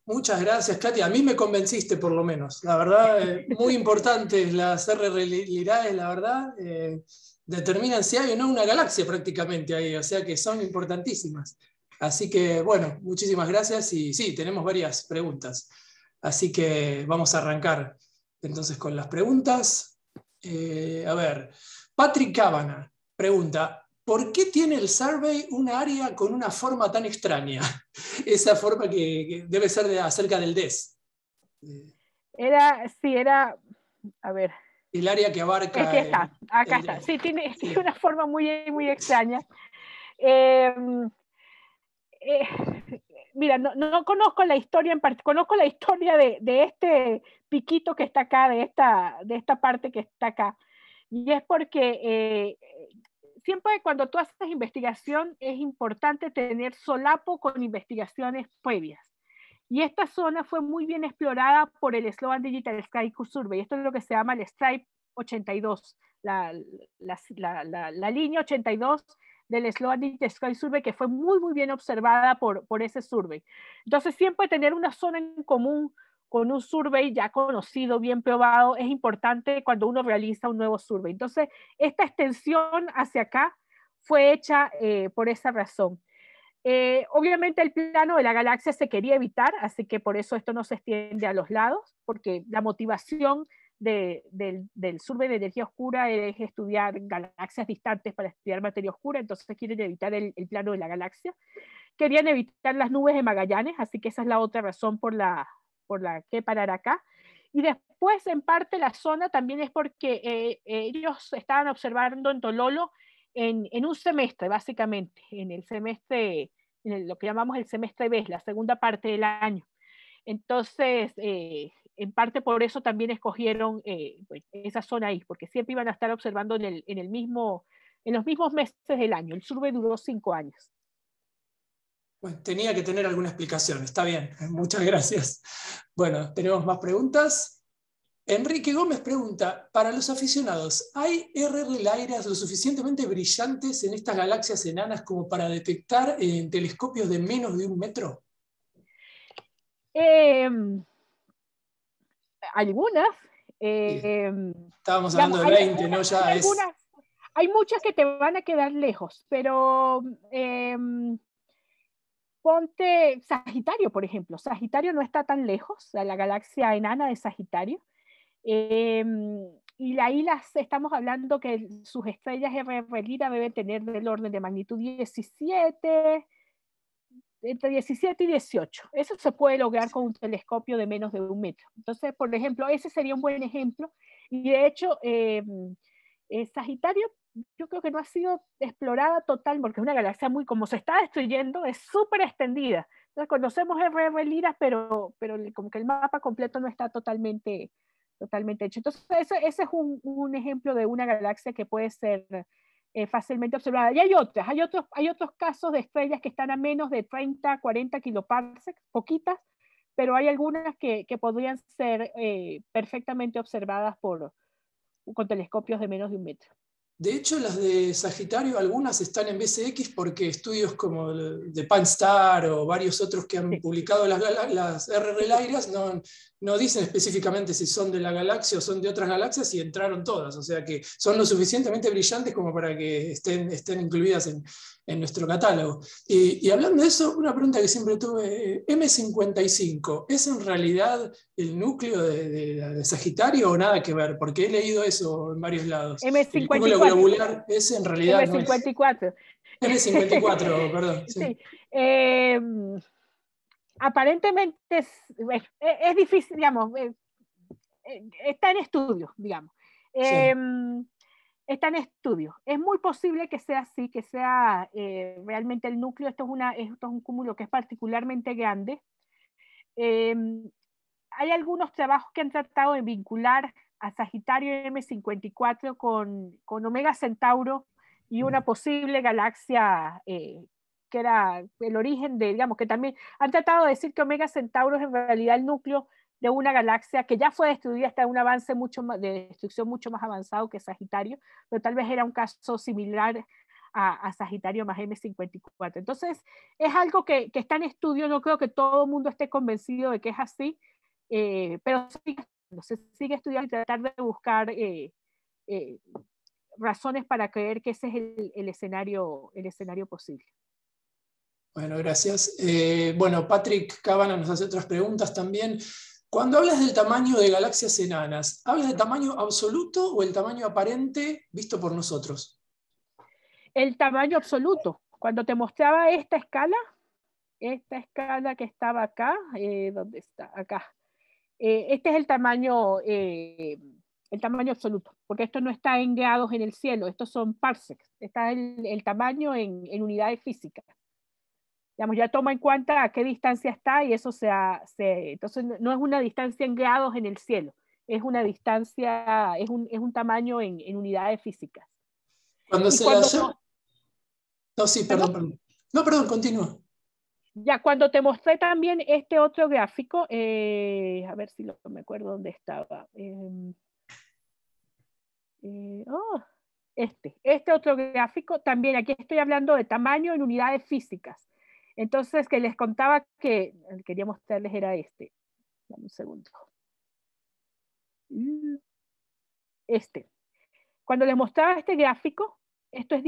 Muchas gracias, Katy. A mí me convenciste, por lo menos. La verdad, muy importantes las RR Lyrae, la verdad. Determinan si hay o no una galaxia prácticamente ahí, o sea que son importantísimas. Así que, bueno, muchísimas gracias. Y sí, tenemos varias preguntas. Así que vamos a arrancar entonces con las preguntas. A ver, Patrick Cabana pregunta: ¿por qué tiene el Survey una área con una forma tan extraña? Esa forma que debe ser acerca del DES. Era, a ver. El área que abarca... Aquí está, acá está. Sí, tiene una forma muy, muy extraña. Mira, no conozco la historia en particular, conozco la historia de este piquito que está acá, de esta parte que está acá. Y es porque siempre cuando tú haces investigación es importante tener solapo con investigaciones previas. Y esta zona fue muy bien explorada por el Sloan Digital Sky Survey. Esto es lo que se llama el Stripe 82, la línea 82 del Sloan Digital Sky Survey, que fue muy, muy bien observada por ese survey. Entonces, siempre tener una zona en común con un survey ya conocido, bien probado, es importante cuando uno realiza un nuevo survey. Entonces, esta extensión hacia acá fue hecha por esa razón. Obviamente el plano de la galaxia se quería evitar, así que por eso esto no se extiende a los lados, porque la motivación del survey de energía oscura es estudiar galaxias distantes para estudiar materia oscura, entonces quieren evitar el plano de la galaxia. Querían evitar las nubes de Magallanes, así que esa es la otra razón por la que parar acá. Y después, en parte, la zona también es porque ellos estaban observando en Tololo en un semestre, básicamente, en el semestre, lo que llamamos el semestre B, la segunda parte del año. Entonces, en parte por eso también escogieron pues, esa zona ahí, porque siempre iban a estar observando en los mismos meses del año. El survey duró 5 años. Bueno, tenía que tener alguna explicación, está bien, muchas gracias. Bueno, tenemos más preguntas. Enrique Gómez pregunta: para los aficionados, ¿hay RR Lyras lo suficientemente brillantes en estas galaxias enanas como para detectar en telescopios de menos de 1 metro? Algunas. Estábamos hablando de 20, ¿no? Ya es... Hay muchas que te van a quedar lejos, pero ponte Sagitario, por ejemplo. Sagitario no está tan lejos, la galaxia enana de Sagitario. Y ahí estamos hablando que sus estrellas RR Lyra deben tener del orden de magnitud 17, entre 17 y 18. Eso se puede lograr con un telescopio de menos de 1 metro. Entonces, por ejemplo, ese sería un buen ejemplo. Y de hecho, Sagitario yo creo que no ha sido explorada total, porque es una galaxia muy, como se está destruyendo, es súper extendida. Entonces conocemos RR Lyra, pero como que el mapa completo no está totalmente hecho. Entonces ese es un ejemplo de una galaxia que puede ser fácilmente observada. Y hay otros casos de estrellas que están a menos de 30, 40 kiloparsecs, poquitas, pero hay algunas que podrían ser perfectamente observadas con telescopios de menos de 1 metro. De hecho, las de Sagitario, algunas están en BCX porque estudios como de Pan-STARRS o varios otros que han publicado las RR Lyras no dicen específicamente si son de la galaxia o son de otras galaxias, y entraron todas. O sea que son lo suficientemente brillantes como para que estén incluidas en nuestro catálogo. Y hablando de eso, una pregunta que siempre tuve: M55, ¿es en realidad el núcleo de Sagitario o nada que ver? Porque he leído eso en varios lados. M54 globular, ese en realidad no es. M54. M54, perdón. Sí. Sí. Aparentemente es difícil, digamos, está en estudio, digamos. Sí. Está en estudio. Es muy posible que sea así, que sea realmente el núcleo. Esto es un cúmulo que es particularmente grande. Hay algunos trabajos que han tratado de vincular a Sagitario M54 con Omega Centauro y una posible galaxia que era el origen de, digamos, que también han tratado de decir que Omega Centauro es en realidad el núcleo de una galaxia que ya fue destruida hasta un avance de destrucción mucho más avanzado que Sagitario, pero tal vez era un caso similar a Sagitario más M54. Entonces, es algo que está en estudio. No creo que todo el mundo esté convencido de que es así, pero se sigue estudiando y tratar de buscar razones para creer que ese es el escenario posible. Bueno, gracias. Bueno, Patrick Cábana nos hace otras preguntas también. Cuando hablas del tamaño de galaxias enanas, ¿hablas de tamaño absoluto o el tamaño aparente visto por nosotros? El tamaño absoluto. Cuando te mostraba esta escala que estaba acá, ¿dónde está? Acá. Este es el tamaño absoluto, porque esto no está en grados en el cielo, estos son parsecs, está el tamaño en unidades físicas. Digamos, ya toma en cuenta a qué distancia está y eso entonces no es una distancia en grados en el cielo, es una distancia, es un tamaño en unidades físicas. Cuando se la llama... No, sí, perdón. No, perdón, continúa. Ya cuando te mostré también este otro gráfico, a ver si me acuerdo dónde estaba. Este otro gráfico, también aquí estoy hablando de tamaño en unidades físicas. Entonces, que les contaba que quería mostrarles era este. Dame un segundo. Cuando les mostraba este gráfico, esto es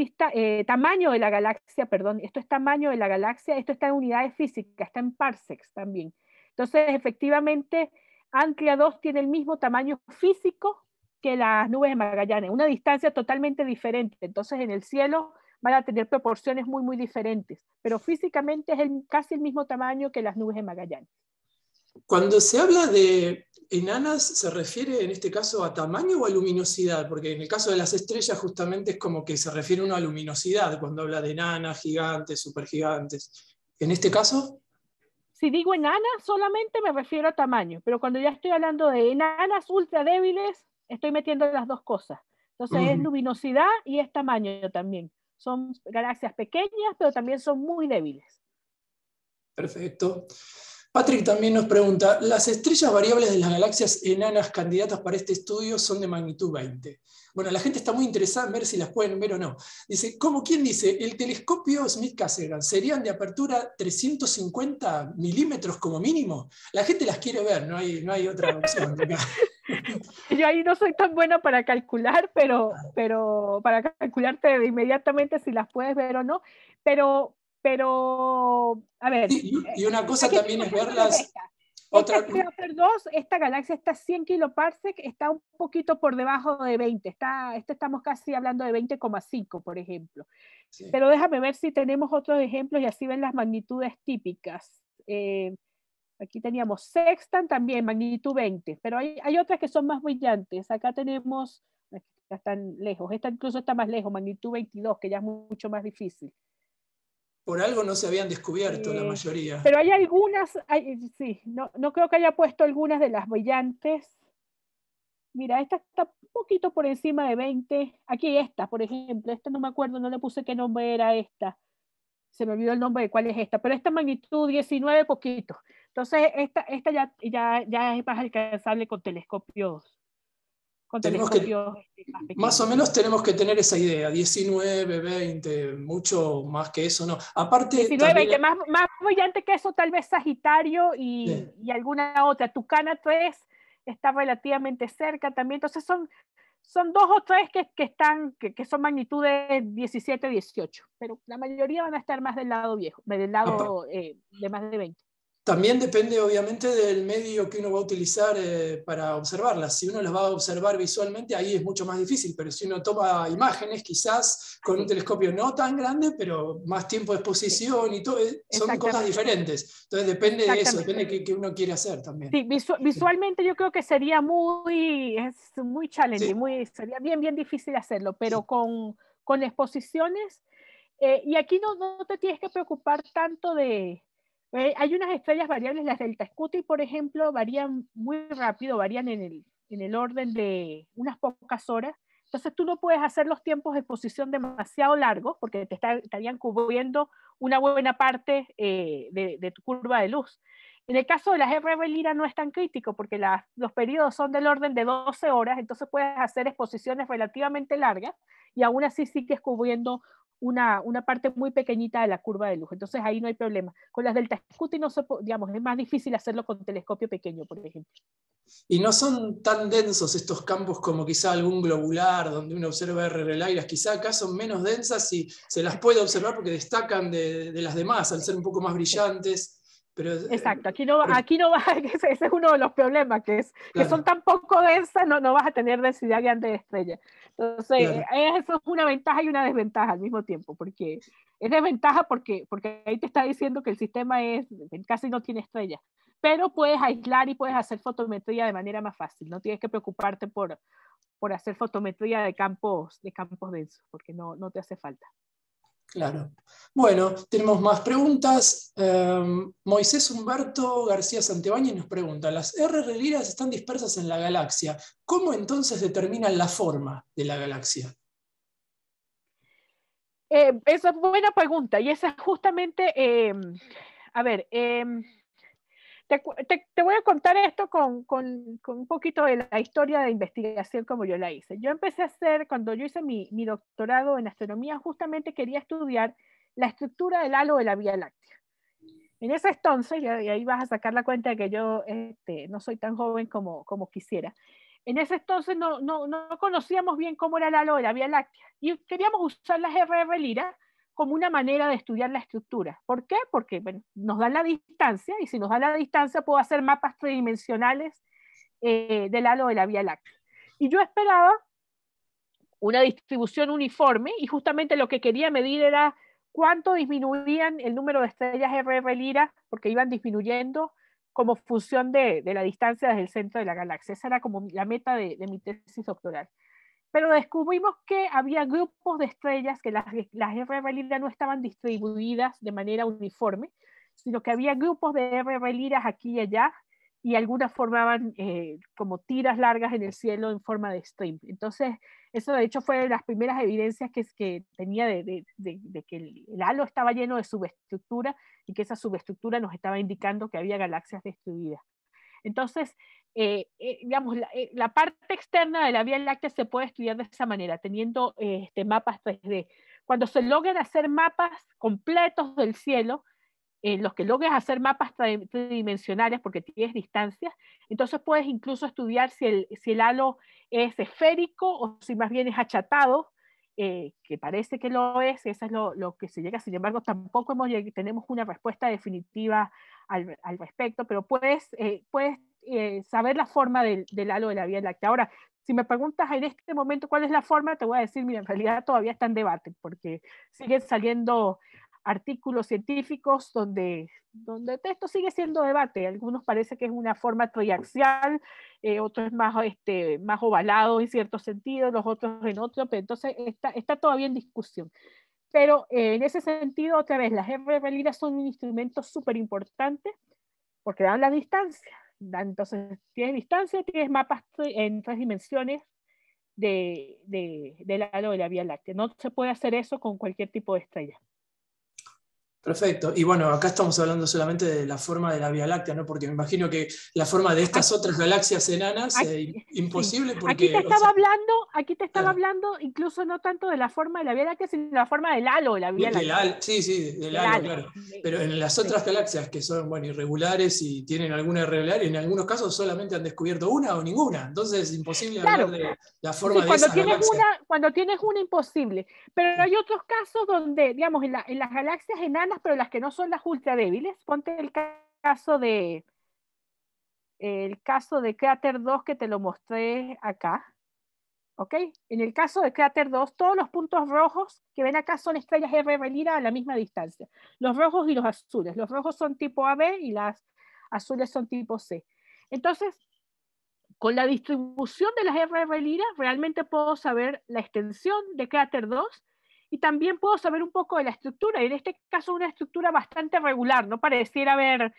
tamaño de la galaxia, perdón, esto es tamaño de la galaxia, esto está en unidades físicas, está en parsecs también. Entonces, efectivamente, Antlia 2 tiene el mismo tamaño físico que las nubes de Magallanes, una distancia totalmente diferente. Entonces, en el cielo van a tener proporciones muy, muy diferentes, pero físicamente es casi el mismo tamaño que las nubes de Magallanes. Cuando se habla de enanas, ¿se refiere en este caso a tamaño o a luminosidad? Porque en el caso de las estrellas justamente es como que se refiere uno a luminosidad cuando habla de enanas, gigantes, supergigantes. ¿En este caso? Si digo enanas, solamente me refiero a tamaño, pero cuando ya estoy hablando de enanas ultra débiles, estoy metiendo las dos cosas. Entonces es luminosidad y es tamaño también. Son galaxias pequeñas, pero también son muy débiles. Perfecto. Patrick también nos pregunta, ¿las estrellas variables de las galaxias enanas candidatas para este estudio son de magnitud 20? Bueno, la gente está muy interesada en ver si las pueden ver o no. Dice, ¿quién dice? ¿El telescopio Smith-Cassegrain serían de apertura 350 milímetros como mínimo? La gente las quiere ver, no hay otra opción. Yo ahí no soy tan buena para calcular, pero para calcularte inmediatamente si las puedes ver o no. Pero a ver. Sí, y una cosa también es verlas. Esta galaxia está 100 kiloparsec, está un poquito por debajo de 20. Estamos casi hablando de 20,5, por ejemplo. Sí. Pero déjame ver si tenemos otros ejemplos y así ven las magnitudes típicas. Aquí teníamos Sextant también, magnitud 20, pero hay otras que son más brillantes. Acá tenemos, ya están lejos, esta incluso está más lejos, magnitud 22, que ya es mucho más difícil. Por algo no se habían descubierto la mayoría. Pero hay algunas, sí, no creo que haya puesto algunas de las brillantes. Mira, esta está un poquito por encima de 20. Aquí esta, por ejemplo, esta no me acuerdo, no le puse qué nombre era esta. Se me olvidó el nombre de cuál es esta, pero esta magnitud 19 poquito. Entonces, esta ya es más alcanzable con telescopios. Más o menos tenemos que tener esa idea, 19, 20, mucho más que eso, no. Aparte, 19, también... 20, más brillante que eso, tal vez Sagitario y alguna otra. Tucana 3 está relativamente cerca también. Entonces son dos o tres que son magnitudes 17, 18, pero la mayoría van a estar más del lado viejo, del lado de más de 20. También depende obviamente del medio que uno va a utilizar para observarlas. Si uno las va a observar visualmente, ahí es mucho más difícil, pero si uno toma imágenes, quizás con un telescopio no tan grande, pero más tiempo de exposición y todo, son cosas diferentes. Entonces depende de eso, depende de qué uno quiere hacer también. Sí, visualmente yo creo que sería es muy challenging, sería bien difícil hacerlo, pero con exposiciones, y aquí no te tienes que preocupar tanto de... hay unas estrellas variables, las delta Scuti, por ejemplo, varían muy rápido, varían en el orden de unas pocas horas. Entonces tú no puedes hacer los tiempos de exposición demasiado largos porque estarían cubriendo una buena parte de tu curva de luz. En el caso de las RR Lyra no es tan crítico porque los periodos son del orden de 12 horas, entonces puedes hacer exposiciones relativamente largas y aún así sigues cubriendo una parte muy pequeñita de la curva de luz. Entonces ahí no hay problema. Con las delta Scuti digamos, es más difícil hacerlo con telescopio pequeño, por ejemplo. Y no son tan densos estos campos como quizá algún globular donde uno observa RR Lyra, quizá acá son menos densas y se las puede observar porque destacan de las demás al ser un poco más brillantes. Pero, exacto, aquí no va, ese es uno de los problemas, que son tan poco densas, no vas a tener densidad grande de estrellas. Entonces, eso es una ventaja y una desventaja al mismo tiempo, porque es desventaja porque ahí te está diciendo que el sistema casi no tiene estrellas, pero puedes aislar y puedes hacer fotometría de manera más fácil, no tienes que preocuparte por hacer fotometría de campos densos, porque no te hace falta. Claro. Bueno, tenemos más preguntas. Moisés Humberto García Santibáñez nos pregunta, las RR Lyra están dispersas en la galaxia. ¿Cómo entonces determinan la forma de la galaxia? Esa es buena pregunta y esa es justamente, te voy a contar esto con un poquito de la historia de investigación como yo la hice. Yo empecé a hacer, cuando yo hice mi doctorado en astronomía, justamente quería estudiar la estructura del halo de la Vía Láctea. En ese entonces, y ahí vas a sacar la cuenta de que yo no soy tan joven como quisiera, en ese entonces no conocíamos bien cómo era el halo de la Vía Láctea y queríamos usar las RR Lyra como una manera de estudiar la estructura. ¿Por qué? Porque nos dan la distancia y si nos dan la distancia puedo hacer mapas tridimensionales del halo de la Vía Láctea. Y yo esperaba una distribución uniforme y justamente lo que quería medir era cuánto disminuían el número de estrellas RR Lyra porque iban disminuyendo como función de la distancia desde el centro de la galaxia. Esa era como la meta de mi tesis doctoral. Pero descubrimos que había grupos de estrellas, que las RR Lyra no estaban distribuidas de manera uniforme, sino que había grupos de RR Lyra aquí y allá, y algunas formaban como tiras largas en el cielo en forma de stream. Entonces, eso de hecho fue de las primeras evidencias que tenía de que el halo estaba lleno de subestructura y que esa subestructura nos estaba indicando que había galaxias destruidas. Entonces, digamos, la parte externa de la Vía Láctea se puede estudiar de esa manera, teniendo mapas 3D. Cuando se logran hacer mapas completos del cielo, los que logres hacer mapas tridimensionales porque tienes distancias, entonces puedes incluso estudiar si el halo es esférico o si más bien es achatado, que parece que lo es, eso es lo que se llega. Sin embargo, tampoco tenemos una respuesta definitiva al respecto, pero puedes saber la forma del halo de la Vía Láctea. Ahora, si me preguntas en este momento cuál es la forma, te voy a decir, mira, en realidad todavía está en debate, porque siguen saliendo artículos científicos donde esto sigue siendo debate. Algunos parece que es una forma triaxial, otros es más ovalado en cierto sentido, los otros en otro, pero entonces está todavía en discusión. Pero en ese sentido, otra vez, las RR Lyra son un instrumento súper importante porque dan la distancia. Entonces, tienes distancia, tienes mapas en 3 dimensiones del halo de la Vía Láctea. No se puede hacer eso con cualquier tipo de estrella. Perfecto. Y bueno, acá estamos hablando solamente de la forma de la Vía Láctea, ¿no? Porque me imagino que la forma de estas otras galaxias enanas es imposible. Sí. Porque, aquí te estaba hablando incluso no tanto de la forma de la Vía Láctea, sino de la forma del halo de la Vía Láctea. Sí, del halo, claro. Pero en las otras galaxias que son irregulares y tienen alguna irregularidad, en algunos casos solamente han descubierto una o ninguna. Entonces es imposible hablar de la forma de esas galaxias. Cuando tienes una, imposible. Pero hay otros casos donde, digamos, en las galaxias enanas, pero las que no son las ultra débiles, ponte el caso de Crater 2 que te lo mostré acá. ¿Ok? En el caso de Crater 2, todos los puntos rojos que ven acá son estrellas RR Lyra a la misma distancia. Los rojos y los azules. Los rojos son tipo AB y las azules son tipo C. Entonces, con la distribución de las RR Lyra, realmente puedo saber la extensión de Crater 2 y también puedo saber un poco de la estructura. Y en este caso, una estructura bastante regular. No pareciera haber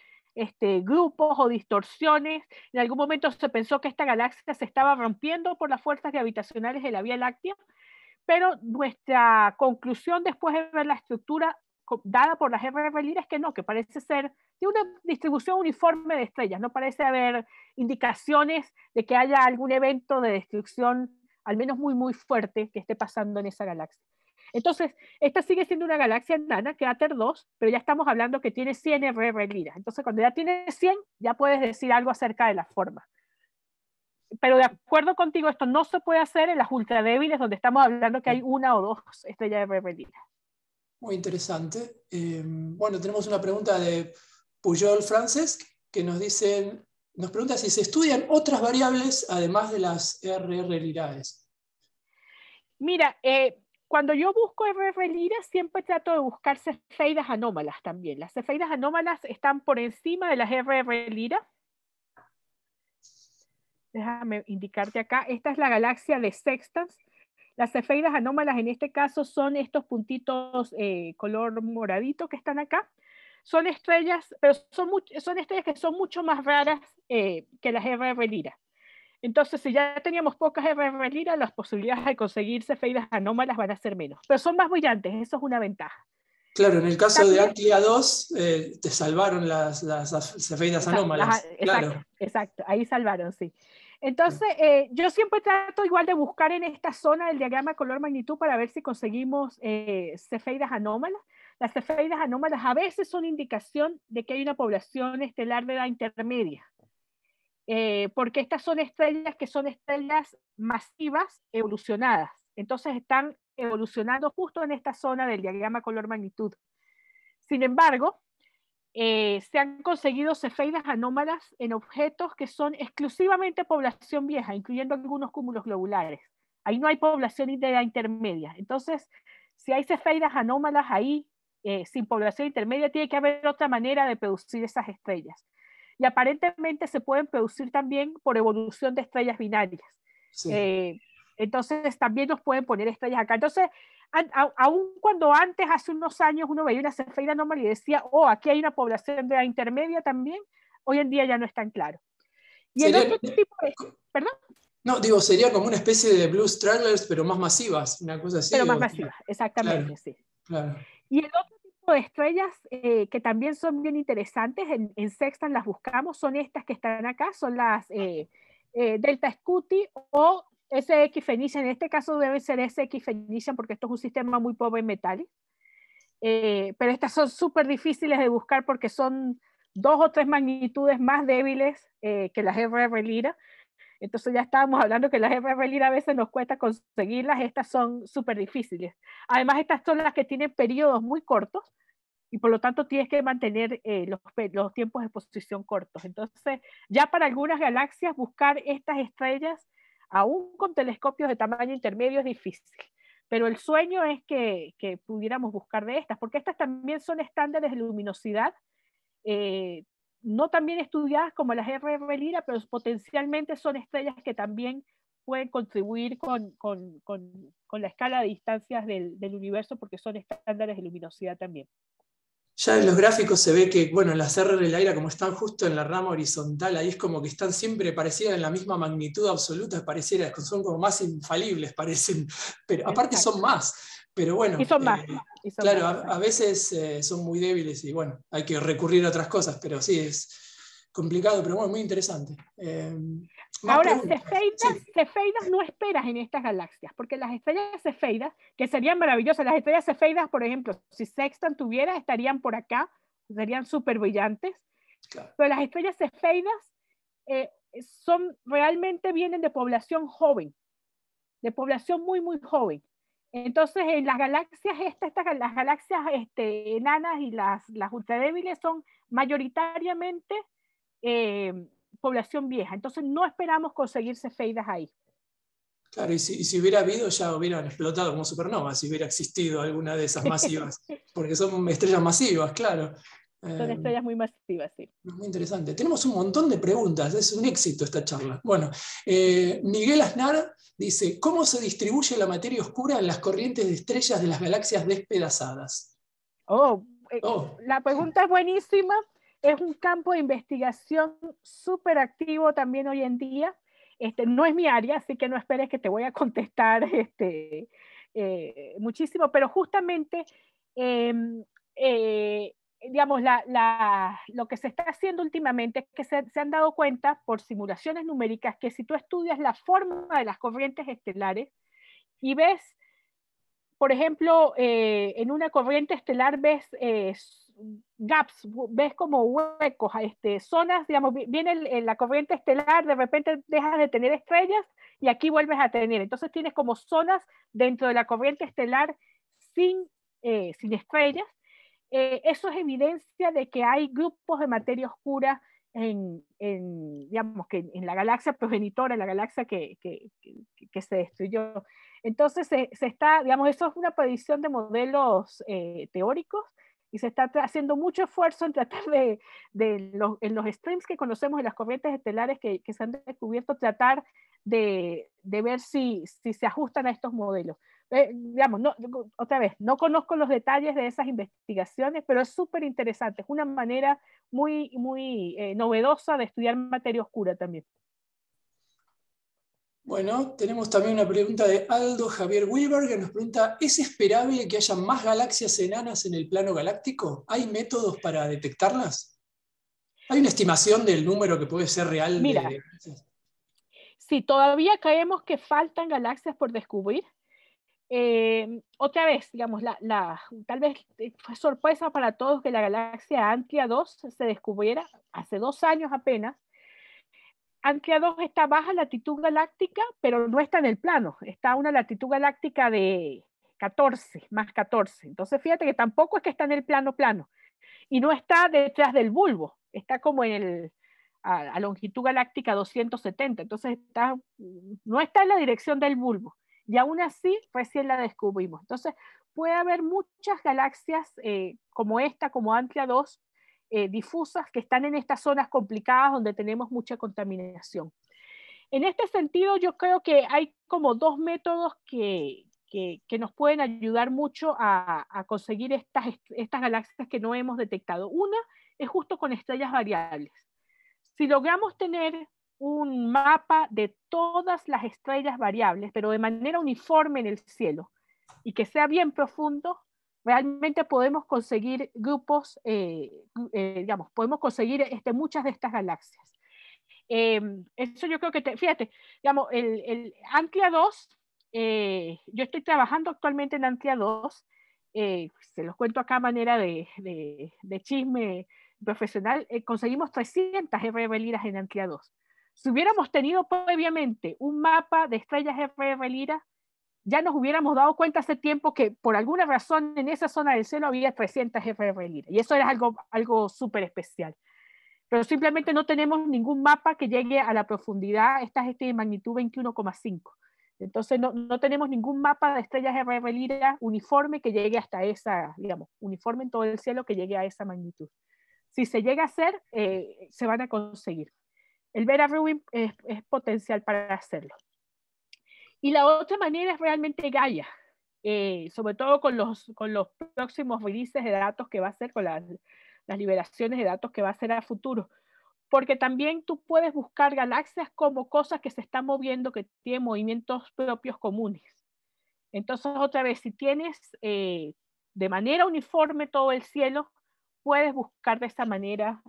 grupos o distorsiones. En algún momento se pensó que esta galaxia se estaba rompiendo por las fuerzas gravitacionales de la Vía Láctea, pero nuestra conclusión después de ver la estructura dada por las RR Lyra es que no, que parece ser de una distribución uniforme de estrellas, no parece haber indicaciones de que haya algún evento de destrucción, al menos muy, muy fuerte, que esté pasando en esa galaxia. Entonces, esta sigue siendo una galaxia enana, Crater 2, pero ya estamos hablando que tiene 100 RR Lyra. Entonces, cuando ya tiene 100, ya puedes decir algo acerca de la forma. Pero de acuerdo contigo, esto no se puede hacer en las ultradébiles, donde estamos hablando que hay una o dos estrellas RR Lyra. Muy interesante. Bueno, tenemos una pregunta de Pujol Francesc, que nos pregunta si se estudian otras variables además de las RR Lyrae. Mira, cuando yo busco RR Lyra, siempre trato de buscar cefeidas anómalas también. Las cefeidas anómalas están por encima de las RR Lyra. Déjame indicarte acá. Esta es la galaxia de Sextans. Las cefeidas anómalas en este caso son estos puntitos color moradito que están acá. Son estrellas, pero son estrellas que son mucho más raras que las RR Lyra. Entonces, si ya teníamos pocas RR Lyra, las posibilidades de conseguir cefeidas anómalas van a ser menos. Pero son más brillantes, eso es una ventaja. Claro, en el caso También, de Antlia 2, te salvaron las cefeidas anómalas. Claro. Exacto, ahí salvaron, sí. Entonces, yo siempre trato igual de buscar en esta zona del diagrama color magnitud para ver si conseguimos cefeidas anómalas. Las cefeidas anómalas a veces son indicación de que hay una población estelar de edad intermedia. Porque estas son estrellas que son estrellas masivas evolucionadas. Entonces están evolucionando justo en esta zona del diagrama color magnitud. Sin embargo, se han conseguido cefeidas anómalas en objetos que son exclusivamente población vieja, incluyendo algunos cúmulos globulares. Ahí no hay población de edad intermedia. Entonces, si hay cefeidas anómalas ahí, sin población intermedia, tiene que haber otra manera de producir esas estrellas. Y aparentemente se pueden producir también por evolución de estrellas binarias. Sí. Entonces también nos pueden poner estrellas acá. Entonces, aun cuando antes, hace unos años, uno veía una cefeida anómala y decía, oh, aquí hay una población de intermedia también, hoy en día ya no es tan claro. Y el otro tipo de... ¿Perdón? No, digo, sería como una especie de blue stragglers, pero más masivas, una cosa así. Pero más masivas, exactamente, claro, sí. Claro. Y el otro tipo de estrellas que también son bien interesantes, en Sextant las buscamos, son estas que están acá, son las Delta Scuti o SX Phoenician. En este caso debe ser SX Phoenician porque esto es un sistema muy pobre en metales. Pero estas son súper difíciles de buscar porque son 2 o 3 magnitudes más débiles que las RR Lyra. Entonces ya estábamos hablando que las RR Lyra a veces nos cuesta conseguirlas, estas son súper difíciles. Además, estas son las que tienen periodos muy cortos y por lo tanto tienes que mantener los tiempos de exposición cortos. Entonces, ya para algunas galaxias buscar estas estrellas, aún con telescopios de tamaño intermedio, es difícil. Pero el sueño es que pudiéramos buscar de estas, porque estas también son estándares de luminosidad, no tan bien estudiadas como las RR Lyra, pero potencialmente son estrellas que también pueden contribuir con la escala de distancias del universo, porque son estándares de luminosidad también. Ya en los gráficos se ve que, bueno, las RR Lyra, como están justo en la rama horizontal, ahí es como que están siempre parecidas en la misma magnitud absoluta, pareciera, son como más infalibles, parecen, pero aparte son más. Pero bueno, y son más, claro, a veces son muy débiles y bueno, hay que recurrir a otras cosas, pero sí, es complicado, pero bueno, muy interesante. Ahora, cefeidas no esperas en estas galaxias, porque las estrellas cefeidas, que serían maravillosas, las estrellas cefeidas, por ejemplo, si Sextant tuviera, estarían por acá, serían súper brillantes, claro. Pero las estrellas cefeidas realmente vienen de población joven, de población muy, muy joven. Entonces, en las galaxias las galaxias enanas y las ultradébiles son mayoritariamente población vieja. Entonces, no esperamos conseguir cefeidas ahí. Claro, y si hubiera habido, ya hubieran explotado como supernovas, si hubiera existido alguna de esas masivas, porque son estrellas masivas, claro. Son estrellas muy masivas, sí. Muy interesante. Tenemos un montón de preguntas, es un éxito esta charla. Bueno, Miguel Aznar dice, ¿cómo se distribuye la materia oscura en las corrientes de estrellas de las galaxias despedazadas? Oh, Oh, la pregunta es buenísima. Es un campo de investigación súper activo también hoy en día. No es mi área, así que no esperes que te voy a contestar muchísimo, pero justamente, digamos, lo que se está haciendo últimamente es que se han dado cuenta por simulaciones numéricas que si tú estudias la forma de las corrientes estelares y ves, por ejemplo, en una corriente estelar ves gaps, ves como huecos, zonas, digamos, viene la corriente estelar, de repente dejas de tener estrellas y aquí vuelves a tener. Entonces tienes como zonas dentro de la corriente estelar sin estrellas. Eso es evidencia de que hay grupos de materia oscura digamos, que en la galaxia progenitora, en la galaxia que se destruyó. Entonces se está, digamos, eso es una predicción de modelos teóricos y se está haciendo mucho esfuerzo en tratar en los streams que conocemos de las corrientes estelares que se han descubierto, tratar de ver si se ajustan a estos modelos. Digamos, otra vez, no conozco los detalles de esas investigaciones, pero es súper interesante, es una manera muy, muy novedosa de estudiar materia oscura también. bueno, tenemos también una pregunta de Aldo Javier Weaver que nos pregunta, ¿es esperable que haya más galaxias enanas en el plano galáctico? ¿Hay métodos para detectarlas? ¿Hay una estimación del número que puede ser real Mira, de galaxias? si todavía creemos que faltan galaxias por descubrir, otra vez, digamos, tal vez fue sorpresa para todos que la galaxia Antlia 2 se descubriera hace 2 años apenas. Antlia 2 está a baja latitud galáctica, pero no está en el plano, está a una latitud galáctica de 14, más 14. Entonces fíjate que tampoco es que está en el plano y no está detrás del bulbo, está como a longitud galáctica 270, entonces no está en la dirección del bulbo, y aún así recién la descubrimos. Entonces puede haber muchas galaxias como esta, como Antlia 2, difusas que están en estas zonas complicadas donde tenemos mucha contaminación. En este sentido, yo creo que hay como 2 métodos que nos pueden ayudar mucho a conseguir estas galaxias que no hemos detectado. Una es justo con estrellas variables. Si logramos tener un mapa de todas las estrellas variables, pero de manera uniforme en el cielo, y que sea bien profundo, realmente podemos conseguir grupos, digamos, podemos conseguir muchas de estas galaxias. Eso yo creo que, fíjate, digamos, el Antlia 2, yo estoy trabajando actualmente en Antlia 2, se los cuento acá a manera de chisme profesional, conseguimos 300 RR Liras en Antlia 2. Si hubiéramos tenido previamente un mapa de estrellas RR Lira, ya nos hubiéramos dado cuenta hace tiempo que por alguna razón en esa zona del cielo había 300 RR Lira, y eso era algo súper especial. Pero simplemente no tenemos ningún mapa que llegue a la profundidad, esta es de magnitud 21,5. Entonces no tenemos ningún mapa de estrellas RR Lira uniforme que llegue hasta esa, digamos, uniforme en todo el cielo que llegue a esa magnitud. Si se llega a hacer, se van a conseguir. El Vera Rubin es potencial para hacerlo. Y la otra manera es realmente Gaia, sobre todo con los próximos releases de datos que va a hacer, con las liberaciones de datos que va a hacer a futuro. Porque también tú puedes buscar galaxias como cosas que se están moviendo, que tienen movimientos propios comunes. Entonces, otra vez, si tienes de manera uniforme todo el cielo, puedes buscar de esa manera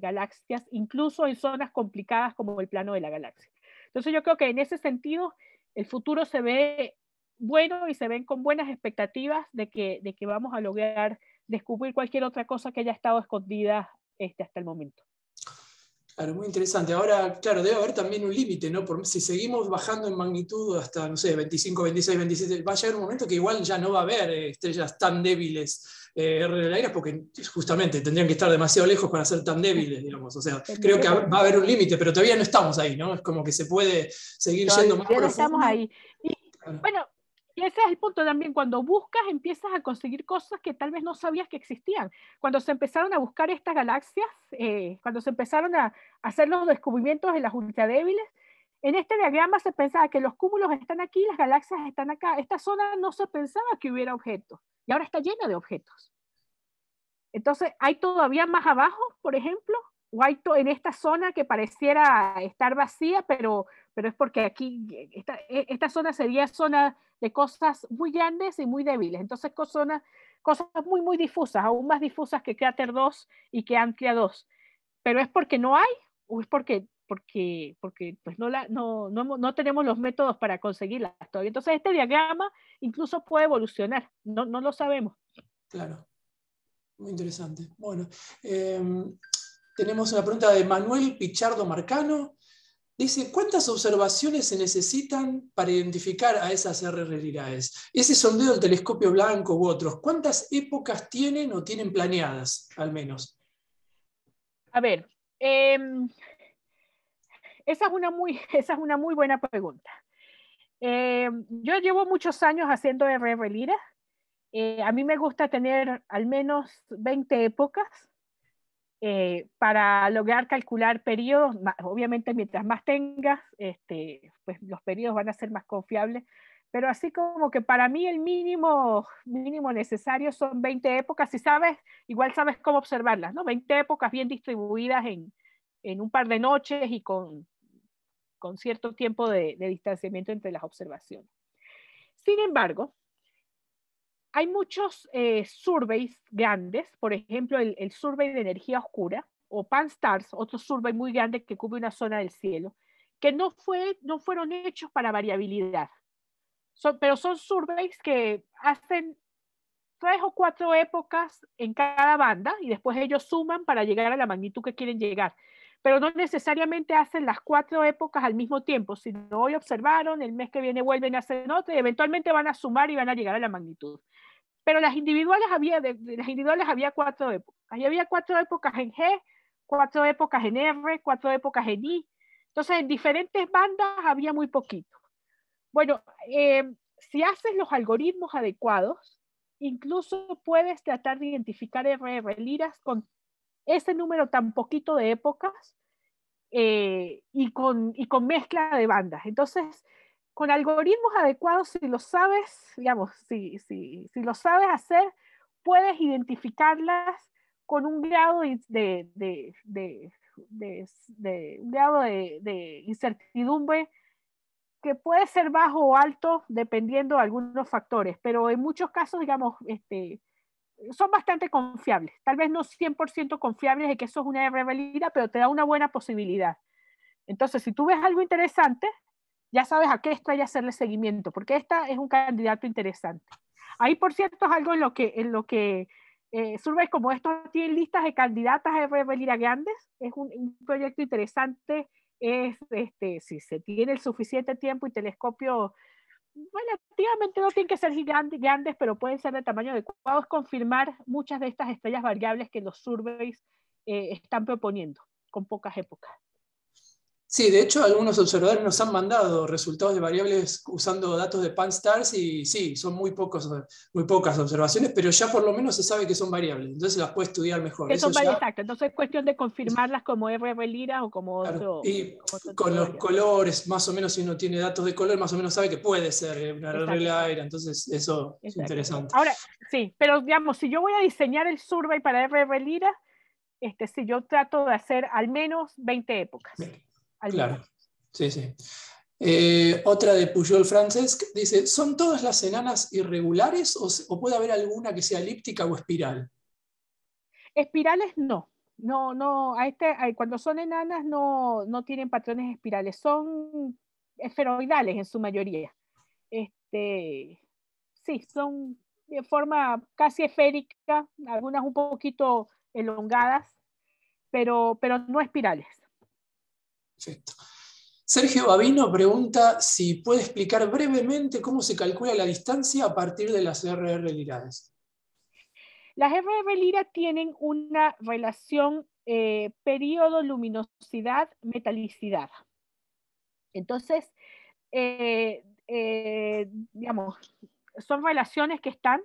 galaxias, incluso en zonas complicadas como el plano de la galaxia. Entonces, yo creo que en ese sentido, el futuro se ve bueno y se ven con buenas expectativas de que vamos a lograr descubrir cualquier otra cosa que haya estado escondida hasta el momento. Claro, muy interesante. Ahora, claro, debe haber también un límite, ¿no? Si seguimos bajando en magnitud hasta, no sé, 25, 26, 27, va a llegar un momento que igual ya no va a haber estrellas tan débiles RL porque justamente tendrían que estar demasiado lejos para ser tan débiles, digamos. O sea, creo que va a haber un límite, pero todavía no estamos ahí, ¿no? Es como que se puede seguir yendo más Todavía no estamos profundo. ahí. Y Claro. bueno, y ese es el punto también, cuando buscas empiezas a conseguir cosas que tal vez no sabías que existían. Cuando se empezaron a buscar estas galaxias, cuando se empezaron a hacer los descubrimientos de las ultradébiles, en este diagrama se pensaba que los cúmulos están aquí, las galaxias están acá. Esta zona no se pensaba que hubiera objetos, y ahora está llena de objetos. Entonces, ¿hay todavía más abajo, por ejemplo? ¿O hay en esta zona que pareciera estar vacía, pero es porque aquí, esta zona sería zona de cosas muy grandes y muy débiles? Entonces, cosas muy, muy difusas, aún más difusas que Cráter 2 y que Antlia 2. ¿Pero es porque no hay? ¿O es porque pues no tenemos los métodos para conseguirlas todavía? Entonces, este diagrama incluso puede evolucionar, no lo sabemos. Claro. Muy interesante. Bueno, tenemos una pregunta de Manuel Pichardo Marcano. Dice, ¿cuántas observaciones se necesitan para identificar a esas RR-Lyrae? Ese sondeo del telescopio blanco u otros, ¿cuántas épocas tienen o tienen planeadas, al menos? A ver, esa es una muy buena pregunta. Yo llevo muchos años haciendo RR-Lyra. A mí me gusta tener al menos 20 épocas para lograr calcular periodos. Obviamente, mientras más tengas, pues los periodos van a ser más confiables. Pero así como que para mí el mínimo necesario son 20 épocas. Si sabes, igual sabes cómo observarlas, ¿no? 20 épocas bien distribuidas en un par de noches y con cierto tiempo de distanciamiento entre las observaciones. Sin embargo, hay muchos surveys grandes, por ejemplo, el survey de energía oscura, o Pan-STARRS, otro survey muy grande que cubre una zona del cielo, que no fueron hechos para variabilidad. Pero son surveys que hacen 3 o 4 épocas en cada banda y después ellos suman para llegar a la magnitud que quieren llegar. Pero no necesariamente hacen las 4 épocas al mismo tiempo, sino hoy observaron, el mes que viene vuelven a hacer otra y eventualmente van a sumar y van a llegar a la magnitud. Pero las individuales había 4 épocas. Y había 4 épocas en G, 4 épocas en R, 4 épocas en I. Entonces, en diferentes bandas había muy poquito. Bueno, si haces los algoritmos adecuados, incluso puedes tratar de identificar RR-Lyrae con ese número tan poquito de épocas y con mezcla de bandas. Entonces, con algoritmos adecuados, si lo sabes, digamos, si lo sabes hacer, puedes identificarlas con un grado un grado de incertidumbre que puede ser bajo o alto dependiendo de algunos factores, pero en muchos casos, digamos, son bastante confiables. Tal vez no 100% confiables de que eso es una RR-Lyrae, pero te da una buena posibilidad. Entonces, si tú ves algo interesante, ya sabes a qué estrella hacerle seguimiento, porque esta es un candidato interesante. Ahí, por cierto, es algo en lo que surveys como estos tienen listas de candidatas a RR-Lyrae grandes. Es un proyecto interesante. Si se tiene el suficiente tiempo y telescopio, relativamente no tienen que ser grandes, pero pueden ser de tamaño adecuado, es confirmar muchas de estas estrellas variables que los surveys están proponiendo con pocas épocas. Sí, de hecho, algunos observadores nos han mandado resultados de variables usando datos de Pan-STARRS y sí, son muy pocas observaciones, pero ya por lo menos se sabe que son variables, entonces las puede estudiar mejor. Eso ya... Exacto, entonces es cuestión de confirmarlas como RR-Lyrae o como Claro. otro. Y Como otro con los variable. colores, más o menos, si uno tiene datos de color, más o menos sabe que puede ser una RR-Lyrae, entonces eso es interesante. Ahora, sí, pero digamos, si yo voy a diseñar el survey para RR-Lyrae, si yo trato de hacer al menos 20 épocas. Claro, Menos. sí, sí. Otra de Pujol Francesc dice, ¿son todas las enanas irregulares o puede haber alguna que sea elíptica o espiral? Espirales no. No, cuando son enanas no tienen patrones espirales, son esferoidales en su mayoría. Sí, son de forma casi esférica, algunas un poquito elongadas, pero no espirales. Perfecto. Sergio Babino pregunta si puede explicar brevemente cómo se calcula la distancia a partir de las RR Lirares. Las RR Lira tienen una relación periodo, luminosidad, metalicidad. Entonces, digamos, son relaciones que están,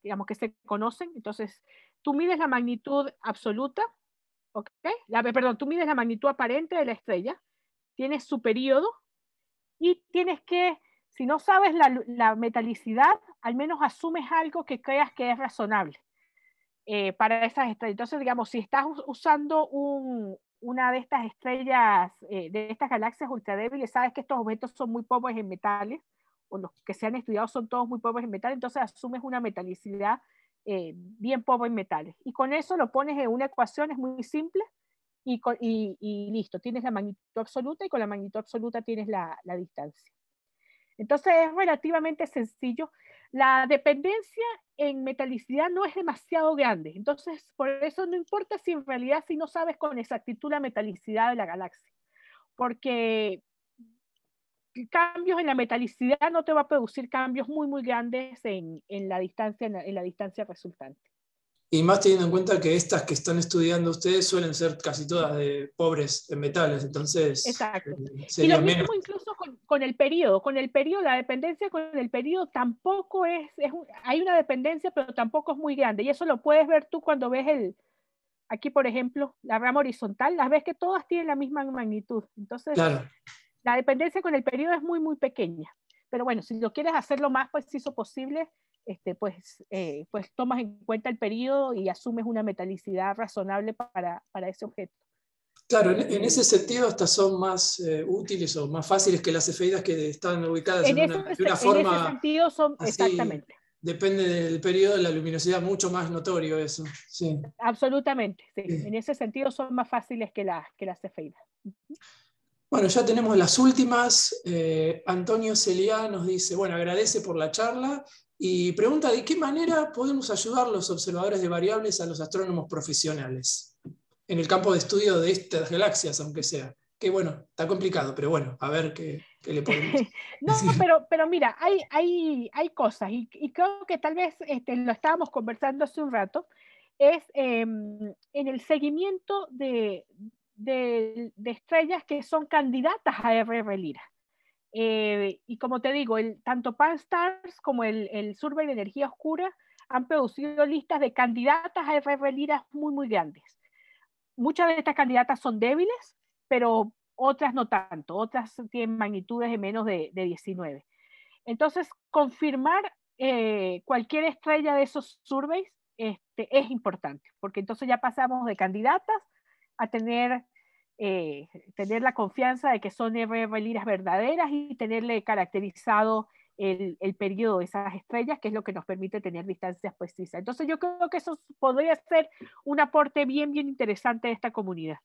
digamos, que se conocen. Entonces, tú mides la magnitud absoluta, ¿ok? Perdón, tú mides la magnitud aparente de la estrella, tienes su periodo y tienes que, si no sabes la metalicidad, al menos asumes algo que creas que es razonable para esas estrellas. Entonces, digamos, si estás usando una de estas estrellas, de estas galaxias ultradébiles, sabes que estos objetos son muy pobres en metales, o los que se han estudiado son todos muy pobres en metales, entonces asumes una metalicidad bien pobre en metales. Y con eso lo pones en una ecuación, es muy simple, y listo, tienes la magnitud absoluta y con la magnitud absoluta tienes la distancia. Entonces es relativamente sencillo. La dependencia en metalicidad no es demasiado grande, entonces por eso no importa si en realidad si no sabes con exactitud la metalicidad de la galaxia, porque cambios en la metalicidad no te va a producir cambios muy grandes en la distancia resultante. Y más teniendo en cuenta que estas que están estudiando ustedes suelen ser casi todas de pobres en metales, entonces Exacto. Y sería lo mismo menos. incluso con el periodo. Con el periodo, la dependencia con el periodo tampoco hay una dependencia, pero tampoco es muy grande. Y eso lo puedes ver tú cuando ves aquí por ejemplo, la rama horizontal, las ves que todas tienen la misma magnitud. Entonces, Claro. la dependencia con el periodo es muy pequeña. Pero bueno, si lo quieres hacer lo más preciso posible, pues tomas en cuenta el periodo y asumes una metalicidad razonable para ese objeto. Claro, en ese sentido estas son más útiles o más fáciles que las cefeidas que están ubicadas de una En ese forma sentido son así, exactamente. depende del periodo, la luminosidad mucho más notorio eso. Sí. Absolutamente, sí. Sí. En ese sentido son más fáciles que las cefeidas. Bueno, ya tenemos las últimas. Antonio Celia nos dice, bueno, agradece por la charla y pregunta de qué manera podemos ayudar los observadores de variables a los astrónomos profesionales en el campo de estudio de estas galaxias, aunque sea. Que bueno, está complicado, pero bueno, a ver qué le podemos No, decir. pero mira, hay cosas, y creo que tal vez lo estábamos conversando hace un rato, es en el seguimiento de estrellas que son candidatas a RR Lira. Y como te digo, tanto Pan-STARRS como el Survey de Energía Oscura han producido listas de candidatas a RR Lira muy grandes. Muchas de estas candidatas son débiles, pero otras no tanto, otras tienen magnitudes de menos de 19. Entonces, confirmar cualquier estrella de esos surveys es importante, porque entonces ya pasamos de candidatas a tener la confianza de que son RR Liras verdaderas y tenerle caracterizado el periodo de esas estrellas, que es lo que nos permite tener distancias precisas. Entonces yo creo que eso podría ser un aporte bien interesante de esta comunidad.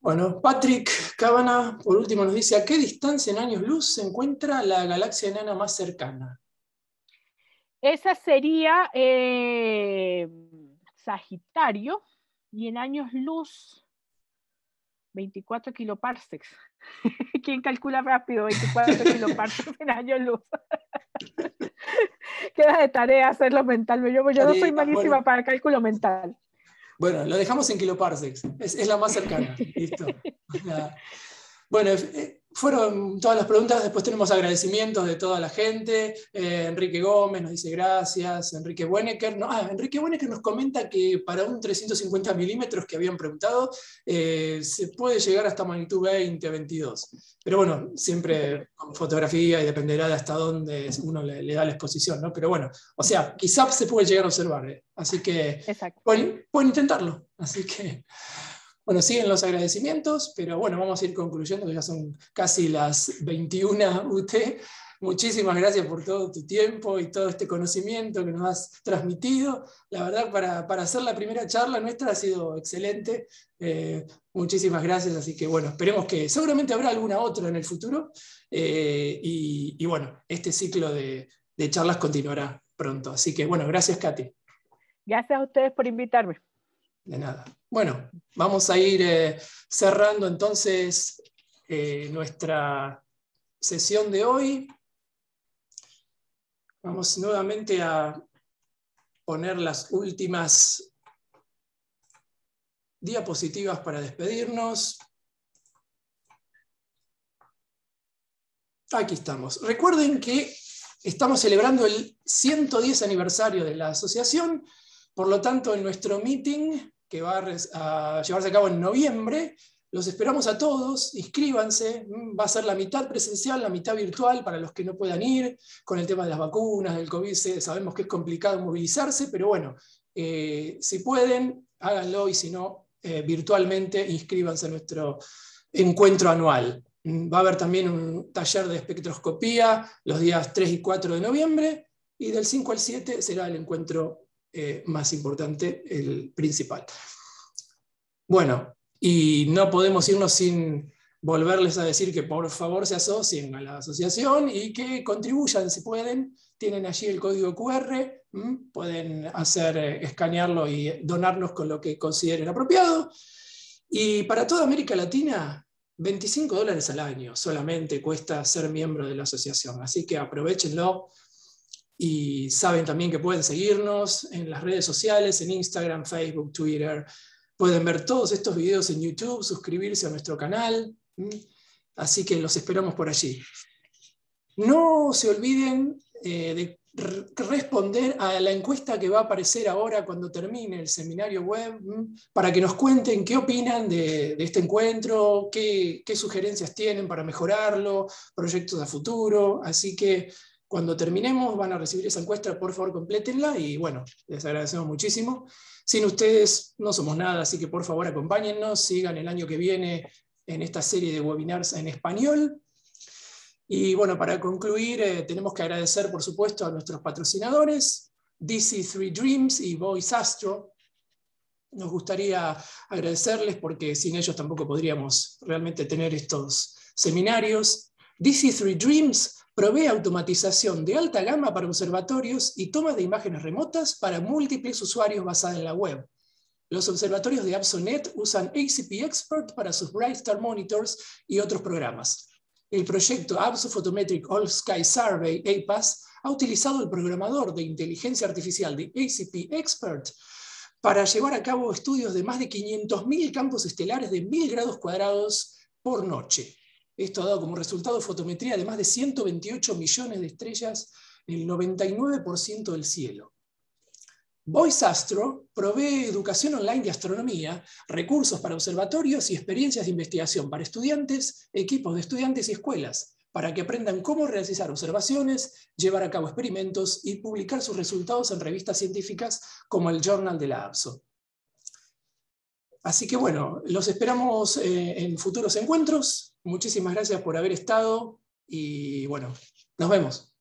Bueno, Patrick Cabana, por último, nos dice, ¿a qué distancia en años luz se encuentra la galaxia enana más cercana? Esa sería Sagitario, y en años luz 24 kiloparsecs. ¿Quién calcula rápido 24 kiloparsecs en años luz? Queda de tarea hacerlo mental. Yo no soy malísima para cálculo mental. Bueno, lo dejamos en kiloparsecs. Es la más cercana. Listo. Bueno, fueron todas las preguntas. Después tenemos agradecimientos de toda la gente. Enrique Gómez nos dice gracias. Enrique Buenecker nos comenta que para un 350 milímetros que habían preguntado, se puede llegar hasta magnitud 20, 22. Pero bueno, siempre con fotografía y dependerá de hasta dónde uno le da la exposición, ¿no? Pero bueno, o sea, quizás se puede llegar a observar. Así que pueden intentarlo. Así que... Bueno, siguen los agradecimientos, pero bueno, vamos a ir concluyendo, que ya son casi las 21 UT. Muchísimas gracias por todo tu tiempo y todo este conocimiento que nos has transmitido. La verdad, para hacer la primera charla nuestra ha sido excelente. Muchísimas gracias, así que bueno, esperemos que seguramente habrá alguna otra en el futuro. Y bueno, este ciclo de charlas continuará pronto. Así que bueno, gracias, Katy. Gracias a ustedes por invitarme. De nada. Bueno, vamos a ir cerrando entonces nuestra sesión de hoy. Vamos nuevamente a poner las últimas diapositivas para despedirnos. Aquí estamos. Recuerden que estamos celebrando el 110 aniversario de la asociación, por lo tanto, en nuestro meeting, que va a llevarse a cabo en noviembre, los esperamos a todos, inscríbanse, va a ser la mitad presencial, la mitad virtual para los que no puedan ir, con el tema de las vacunas, del COVID, sabemos que es complicado movilizarse, pero bueno, si pueden, háganlo, y si no, virtualmente inscríbanse a nuestro encuentro anual. Va a haber también un taller de espectroscopía los días 3 y 4 de noviembre, y del 5 al 7 será el encuentro más importante, el principal. Bueno, y no podemos irnos sin volverles a decir que por favor se asocien a la asociación y que contribuyan si pueden. Tienen allí el código QR, pueden escanearlo y donarnos con lo que consideren apropiado. Y para toda América Latina, $25 al año solamente cuesta ser miembro de la asociación, así que aprovechenlo. Y saben también que pueden seguirnos en las redes sociales, en Instagram, Facebook, Twitter. Pueden ver todos estos videos en YouTube, suscribirse a nuestro canal. Así que los esperamos por allí. No se olviden de responder a la encuesta que va a aparecer ahora cuando termine el seminario web, para que nos cuenten qué opinan de este encuentro, qué sugerencias tienen para mejorarlo, proyectos a futuro. Así que cuando terminemos van a recibir esa encuesta, por favor complétenla, y bueno, les agradecemos muchísimo. Sin ustedes no somos nada, así que por favor acompáñennos, sigan el año que viene en esta serie de webinars en español. Y bueno, para concluir, tenemos que agradecer por supuesto a nuestros patrocinadores, DC3 Dreams y Voice Astro. Nos gustaría agradecerles porque sin ellos tampoco podríamos realmente tener estos seminarios. DC3 Dreams provee automatización de alta gama para observatorios y toma de imágenes remotas para múltiples usuarios basada en la web. Los observatorios de APSONet usan ACP Expert para sus Brightstar Monitors y otros programas. El proyecto APSO Photometric All Sky Survey, APAS, ha utilizado el programador de inteligencia artificial de ACP Expert para llevar a cabo estudios de más de 500.000 campos estelares de 1000 grados cuadrados por noche. Esto ha dado como resultado fotometría de más de 128 millones de estrellas en el 99% del cielo. Voice Astro provee educación online de astronomía, recursos para observatorios y experiencias de investigación para estudiantes, equipos de estudiantes y escuelas, para que aprendan cómo realizar observaciones, llevar a cabo experimentos y publicar sus resultados en revistas científicas como el Journal de la APSO. Así que bueno, los esperamos en futuros encuentros. Muchísimas gracias por haber estado y bueno, nos vemos.